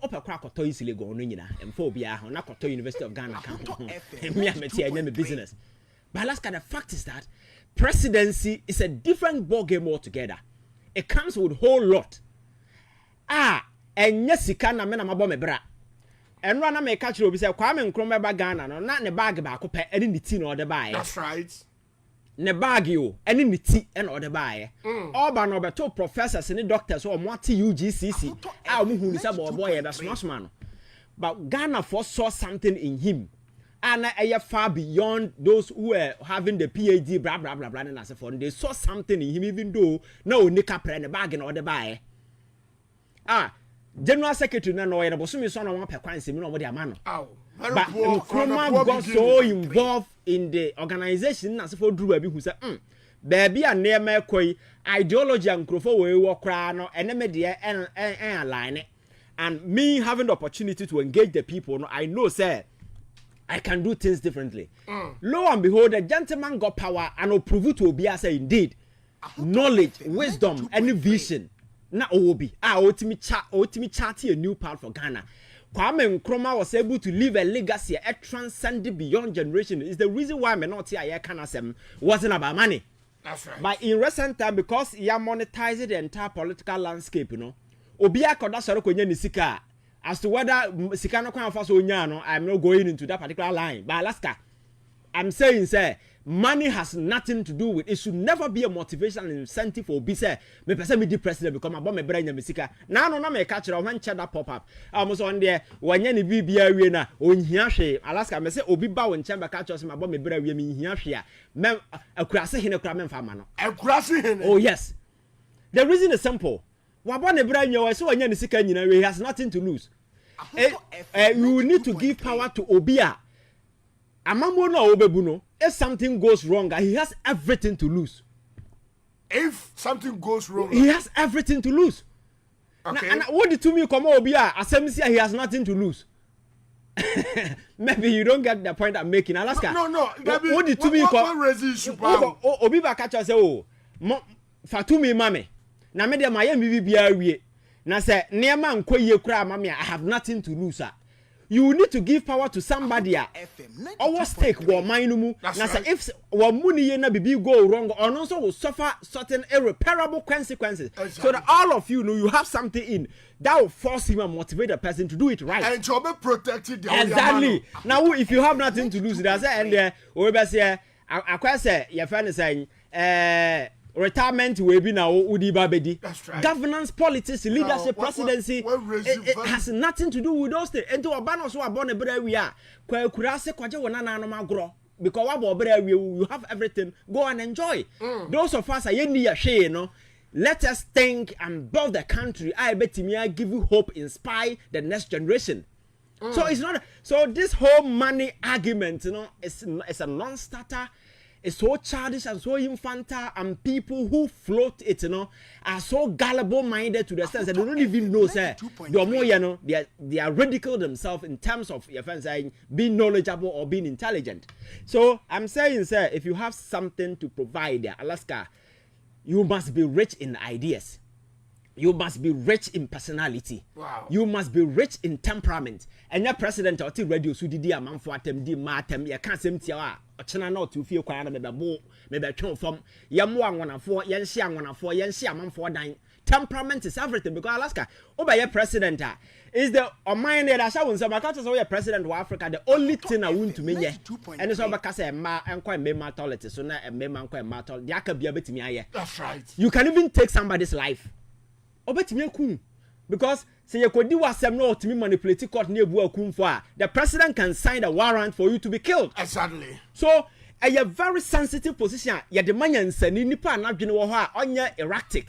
upper crack or toys illegal on and phobia on Nakoto University of Ghana. Me and business. But the fact is that presidency is a different ball game altogether. It comes with a whole lot. And yes, you can amend my bomb bra. And run a make catch you be say, Kwame Nkrumah Ghana, no, not the bag back up any tin or the buy. That's right. Ne bag you, any niti and or the buy. All by no two professors and doctors or more UGCC. I who is a boy, that's not man. But Ghana foresaw something in him. And far beyond those who were having the PhD, blah blah blah blah, and as for they saw something in him, even though no nika pre the bargain or the buy. General Secretary na no yere boso mi so na won pekwan se mi no mo dia ma no. But Nkrumah got so involved in the organization na for duru abi hu say baby a na ema ekoi ideology and nkrofo we wo kra no ene me de en align. And me having the opportunity to engage the people, I know say I can do things differently. Lo and behold, the gentleman got power and prove to be as indeed knowledge, wisdom, and vision. Na obi otimi chart a new path for Ghana. Kwame Nkrumah was able to leave a legacy a transcending beyond generation. Is the reason why me not here can asem wasn't about money. That's right. But in recent time, because he monetized the entire political landscape, obi akoda soro konya ni sika. As to whether sika no kwan fa so nya no, I'm not going into that particular line. But Alaska, I'm saying say money has nothing to do with it. Should never be a motivation and incentive for be say me person me the president become about me branya me sika. Na no na me catch when check that pop up. Almost on there wanya ni bibia wie na onhia hwe. Alaska me say obi ba won chamber catch us me about me bra wie me nhia hwe a. Me akurase hene kura me mfa ma no. Akurase hene. Oh yes. The reason is simple. Wabon ne branya we so wanya ni sika nyina we has nothing to lose. You need to give power to Obia. Amamo no obebu no. If something goes wrong, he has everything to lose. If something goes wrong, he has everything to lose. Okay. And what did to me come Obia? Asemisia, he has nothing to lose. Maybe you don't get the point I'm making, Alaska. No. What did to me come? Obiba catch us say, Fatumi mame. Na me de maye mi bibia wie. Na say niema nkoye kura mame I have nothing to lose. You need to give power to somebody. Our stake will mine. Now, if one money na bibi go wrong, or also will suffer certain irreparable consequences. Exactly. So that all of you know you have something in that will force him and motivate the person to do it right. And to be protected. Exactly. Now, if you have nothing to lose, that's it. And we be say, I quite say, your friend is saying, retirement will be now Udi Babedi. That's right. Governance, politics, leadership, presidency, it has nothing to do with those things. And to a banner so born a better we are. Kurase kwaje wana no magro. Because you have everything. Go and enjoy. Those of us are yendi share, no. Let us think and build the country. I bet me give you hope, inspire the next generation. So it's not so this whole money argument, it's a non-starter. is so childish and so infantile, and people who float it, are so gullible-minded to the sense that they don't even know, say, they are ridicule themselves in terms of your friends saying being knowledgeable or being intelligent. So I'm saying, sir, if you have something to provide there, Alaska, you must be rich in ideas. You must be rich in personality. Wow. You must be rich in temperament. And your president or radio so did a man for them, matem, ya can't seem to china not to feel quiet, maybe a from Yamuan 104, Yanxiang 104, Yanxia man for dying. Temperament is everything because Alaska, by your president, is the mind that I saw when some countries your president of Africa, the only thing I want to me, and it's all because a ma and quite mentality, so now a man quite mental, there can be a bit to me. That's right. You can even take somebody's life. Because say you could do what some no to me manipulate court near Buakum, the president can sign a warrant for you to be killed. Exactly. So a very sensitive position. Ya the man and say nipa na dwene on your erratic.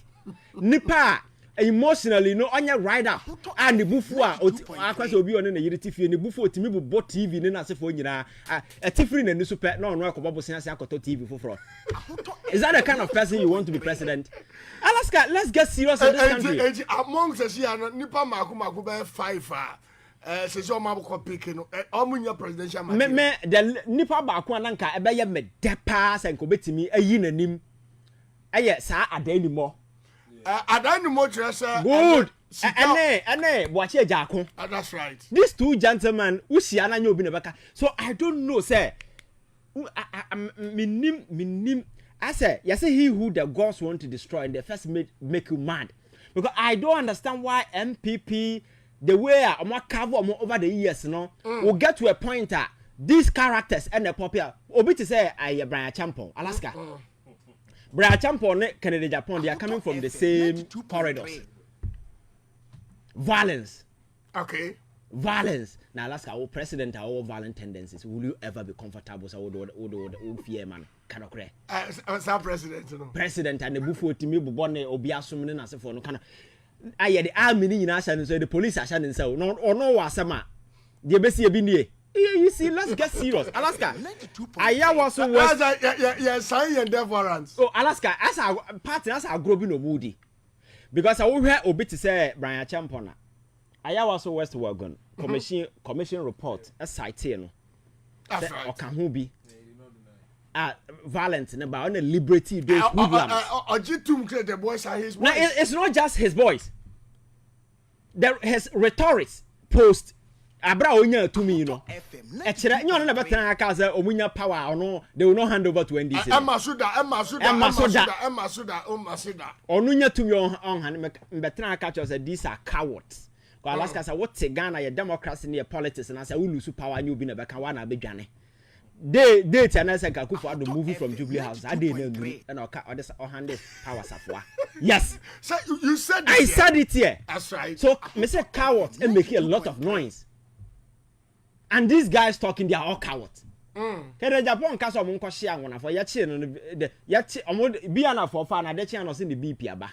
Nipa emotionally no on your rider and the bufu akwase obi on na yiri tifie ne bufu otimi bu TV ne na sefo nyina a tifri na nisu pe no no akobo bosia se akoto TV foforo. Is that the kind of person you want to be president? Alaska, let's get serious in this country. Among the nipa maku be 5 se so ma ko pick no omunya presidential man. Me the nipa ba ko ananka e be ye me depa se nko betimi ayi nanim. Eye sa adani mo. Adani mo trese. Good. Ene boache Agyapong. That's right. These two gentlemen usia na nya obi na beka. So I don't know say minim I say, you say he who the gods want to destroy and they first make you mad. Because I don't understand why MPP, the way I'm cover over the years, will get to a point that these characters and the popular, obi to say, Bryan Agyapong, Alaska. Bryan Agyapong, Canada, Japan, they are coming from the same corridors. Violence. Okay. Violence. Now, Alaska, our president, our violent tendencies. Will you ever be comfortable? So, would fear man. Cannot cry. President, no. President and the buffo to me, Bobone, Obiasum, and as for no kind. I had the army in Ashan, so the police are shining so. No, or no, Wasama. The best year been you see, let's get serious. Alaska. I was so yes, sign and death warrants. Oh, Alaska, as our partner, as our growing of Moody. Because I will hear Obi to say Bryan Agyapong. I was so West Wagon commission report a citing. That's right. Or can who be violent and about the liberty those hoodlums. The boys are his boys. Now it's not just his voice. There his rhetoric post abra onya to me, Echere nyo na betan aka say omunya power or no, they will not hand over to NDC. Masuda. Onunya to me on hand betan aka say these are cowards. Because Alaska say what Ghana your democracy near politics and I say we lose power and you be na beka wana bedwane. They and I said Kakufo the movie from Jubilee House. I didn't agree and or hand power safwa. Yes. So you said I said it here. That's right. So Mr. Coward and making a lot of noise. And these guys talking, they are all cowards. Kede Japan kaso mo nko share wona for yachi no the yachi omo bia na for fa na de chi no se the BP aba.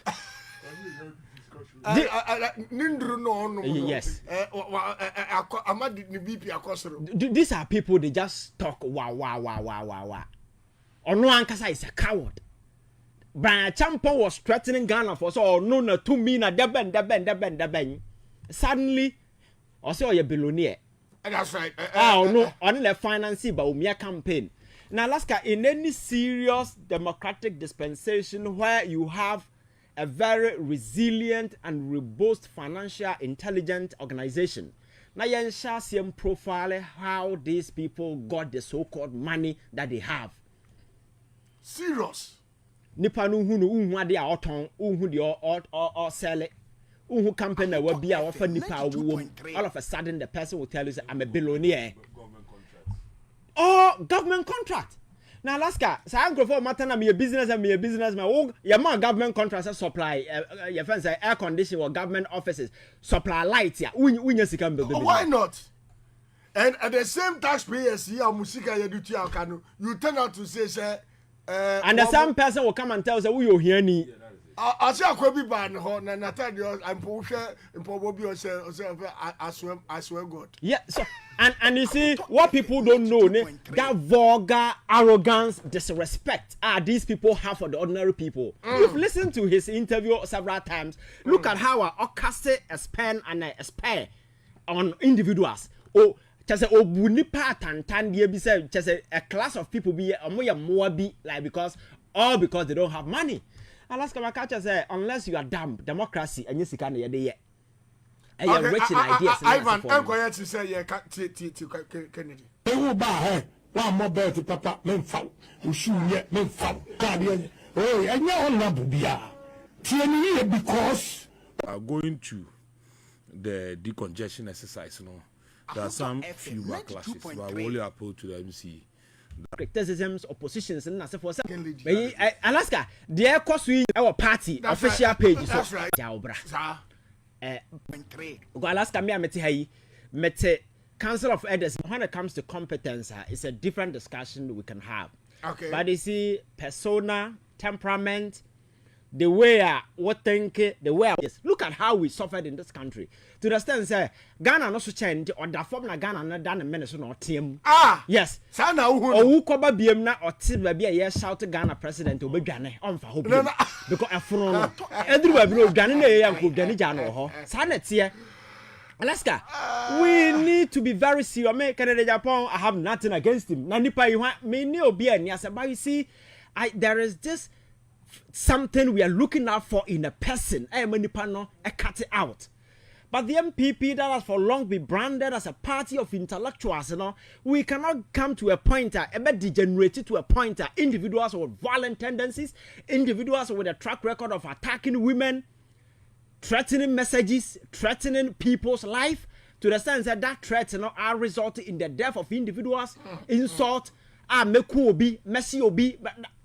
Nindru no. Yes. Amadi the BP akosoro. These are people they just talk wow. Onua ankasa is a coward. Bryan Agyapong was threatening Ghana for so no na to me na deben. Suddenly also you billionaire. That's right. No, on the financing but Umia campaign. Now, Alaska, in any serious democratic dispensation where you have a very resilient and robust financial intelligent organization, now you shall see profile how these people got the so-called money that they have. Serious. Nipa no hu no unhu ade a oton unhu de or sell it. Who company will be our funny power? All of a sudden, the person will tell you, I'm a billionaire. Government contract. Now, Alaska, so I'm going for matter. I'm a businessman. Oh, your man government contracts supply. Your friends say air conditioning or government offices supply lights. Yeah, why not? And at the same taxpayers here, Musika you turn out to say, and the same person will come and tell us, "We are here." I say akwabi ban ho na tell you I'm impobo bi I swear God. Yeah, so and you see what people don't know, that vulgar arrogance, disrespect these people have for the ordinary people. You've listened to his interview several times. Look at how I cast a span and a spare on individuals. Oh, just a bunipa tantan be said just a class of people be more be like because they don't have money. Alaska Makacha say unless you are dumb, democracy and you can ye and you're rich in ideas. Ivan, I'm going to say Kennedy. Who ba one more bell to papa men foul ushu ye men foul cardian oh and your honorable bia because are going to the decongestion exercise no there are some few backlashes but we only appeal to the MC criticisms, oppositions, and for Alaska, the cost we our party official page. That's right. Alaska, me mete Council of Elders. When it comes to competence, it's a different discussion we can have. Okay. But you see, persona, temperament, the way what think, the way yes. Look at how we suffered in this country. To understand, say Ghana no so change or the form na Ghana na done a minute no team. Yes. Sana who koba biem na or ti ba bia ye shout Ghana president obedwane on fa hope. Because afro no. Everywhere no dwane na ye yanko dwane ja no ho. Sana tie. Alaska, we need to be very serious. Me Canada Agyapong, I have nothing against him. Na nipa you me ni obi ani ase but you see there is this something we are looking out for in a person. Cut it out. But the MPP that has for long been branded as a party of intellectuals, we cannot come to a point degenerated to a point individuals with violent tendencies, individuals with a track record of attacking women, threatening messages, threatening people's life, to the sense that threats are resulting in the death of individuals, insult, meku obi, messy obi,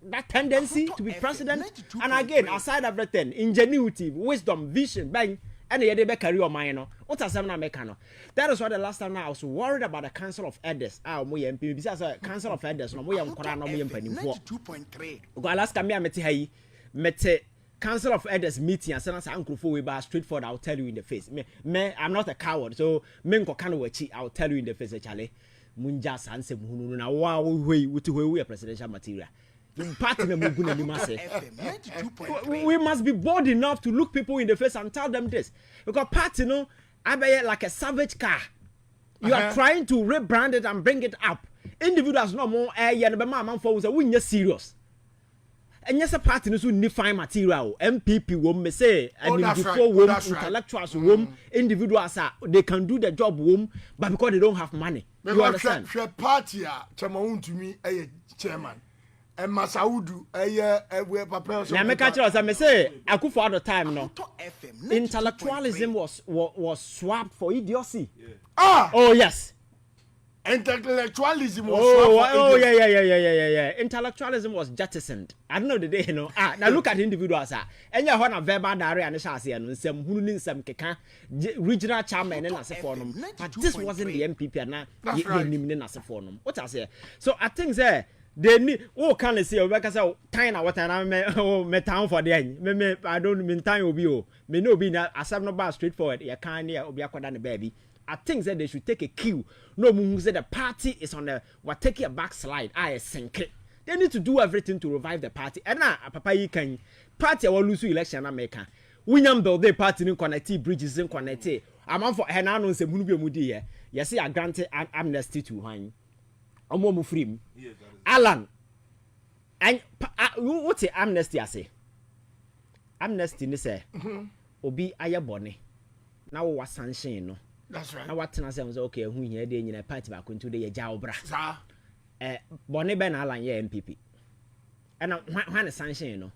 that tendency to be president. And again, aside everything, ingenuity, wisdom, vision, bang, and the other carry on mine. What has happened? That is why the last time I was worried about the Council of Elders. MP because Council of Elders. No, we am Koran. No, we am penny. 2.3. Alaska me ameti mete Council of Elders meeting. And say uncle for we bar straightforward. I'll tell you in the face. Me, I'm not a coward. So me nko kanu wechi. I'll tell you in the face, Charlie. Munja sanse muhunu na wa we presidential material. We must be bold enough to look people in the face and tell them this. Because party, I be like a savage car. You are trying to rebrand it and bring it up. Individuals no more we serious. And yes, a party no need fine material. MPP won't me say intellectuals individuals they can do the job but because they don't have money. You understand? Party to me a chairman. And Masaudu, we papa. Now, me catch us. I say, I could for the time no. Intellectualism was swapped for idiocy. Oh yes. Intellectualism was swapped for idiocy. Yeah. Intellectualism was jettisoned. I don't know the day, now look at individuals. And you have a verbal diary and a chassis and some who some keka regional chairman and as a forum. But this wasn't the MPP and now you as a forum. What I say? So I think there. They need can I say because time what I me town for the me I don't mean time will be me no be na asam no bar straightforward you can near obi akwada the baby. I think that they should take a cue. No mun say the party is on the what take a backslide. I sink it. They need to do everything to revive the party. And now papa you can party will lose election America. We build the party in connect bridges in connect. I'm for Henano say munu be mudi you see I granted amnesty to him. Omo free. Alan, and what's the amnesty? I say amnesty. Ni say obi ayabone. Now what sanction no? That's right. Now what I say okay. Who here dey in a party back into the jaobra. Bone ben Alan ye MPP. And when the sanction no?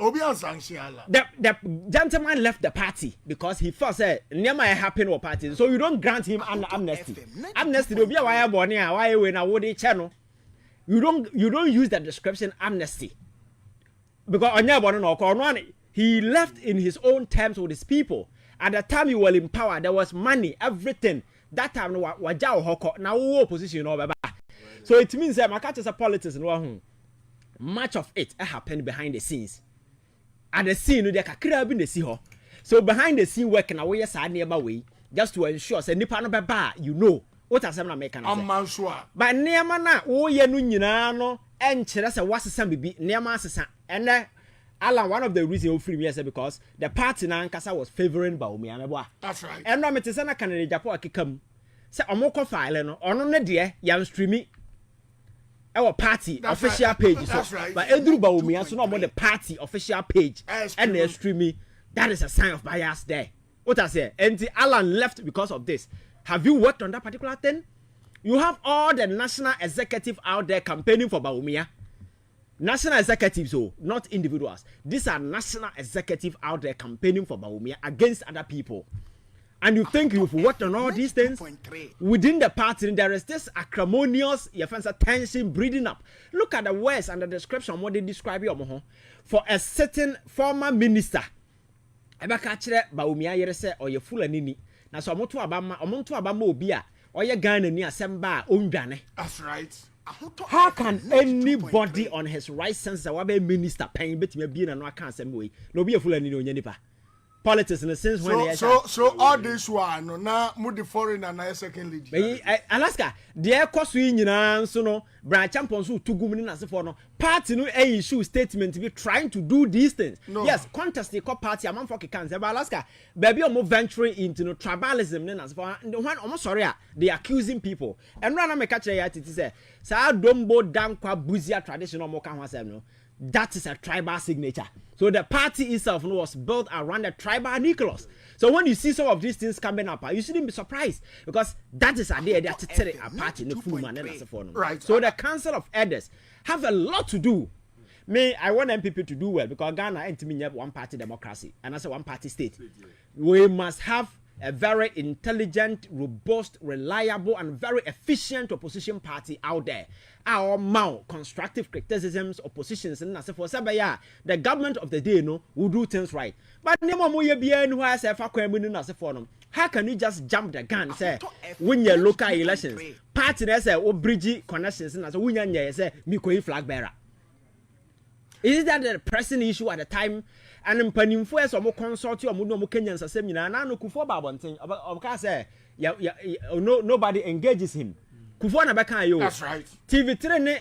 Obi on sanction Alan. The gentleman left the party because he first said never happen or party. So you don't grant him an amnesty. Amnesty will be a wire bone. Why when I would channel. You don't use that description amnesty because on he left in his own terms with his people. At the time you were in power, there was money, everything. That time now opposition over. So it means that my catches are politics and much of it happened behind the scenes. at the scene no dey kakra bi na si ho so behind the scene work na we say nearby way just to ensure say nipa no be ba you know what asem na make na say but nearma na wo ye no nyina no enkyere say wasesa bibi nearma asesa and Alan, one of the reasons we free me is because the party na Nkasa was favoring Bawumia meboa. That's right. And no me te say na kan Agyapong akekam. Say omoko file no, ono ne de yan streami. Our party that's official right. Page so. Right. But Edru Bawumia so no more the party official page and they streami. That is a sign of bias there. What I say? And Alan left because of this. Have you worked on that particular thing? You have all the national executive out there campaigning for Bawumia. National executives, oh, not individuals. These are national executives out there campaigning for Bawumia against other people. And you think you've worked on all these things? Within the party, there is this acrimonious tension breeding up. Look at the words and the description of what they describe here. For a certain former minister, Ebakachere Bawumia yere or ye full nini. Na so omonto abama obia or ye Ghana ni asemba ondwane. That's right. How can anybody on his right sense that wabe minister paying bet me be na no aka asem we no be a full ani no nya nipa politics in the sense when so all this one no na mu the foreign and na second league Alaska there cost we nyina so no Bryan champions who tugum ni na se for no party no issue statement to be trying to do these things no. Yes contest the party among for cancer but Alaska baby omo venturing into no tribalism ni na se for when omo sorry they accusing people and run make catch ya Titi say sa dombo dankwa buzia traditional mo kan ho asem no that is a tribal signature. So the party itself was built around the tribal nucleus. So when you see some of these things coming up, you shouldn't be surprised because that is a day that a party in the full man. Right. So the Council of Elders have a lot to do. Me, I want NPP to do well because Ghana ain't me one party democracy and that's a one party state. We must have a very intelligent, robust, reliable, and very efficient opposition party out there. Our mount constructive criticisms, oppositions, and as for Sabaya, the government of the day will do things right. But how can you just jump the gun say win your local elections? Party that say oh bridge connections and as win your say me flag bearer. Is that the pressing issue at the time? And in Panimfo, so more consult you, more Kenyans, as seminar, and no Kufo Babonting, of course, nobody engages him. Kufona Bakayo. That's right. TV Trene,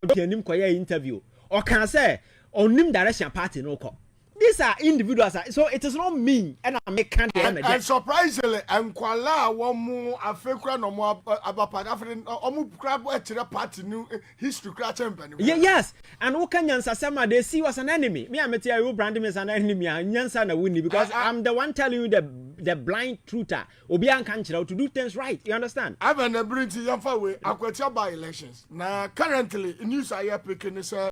Kyei interview, or can say, on Nim direction party no call. These are individuals, so it is not me, and I make country. And surprisingly, and Kuala, one more African no more about African, almost crab to the party new history champion. Yes, and Okanyans Asama, they see us an enemy. Me, I met you, Brandon is an enemy, and Yansan Winnie, because I'm the one telling you the blind truther, Obian Kanchiro, to do things right. You understand? I've been a bridge to Yamfa way, Aquatia by elections. Now, currently, news I am picking is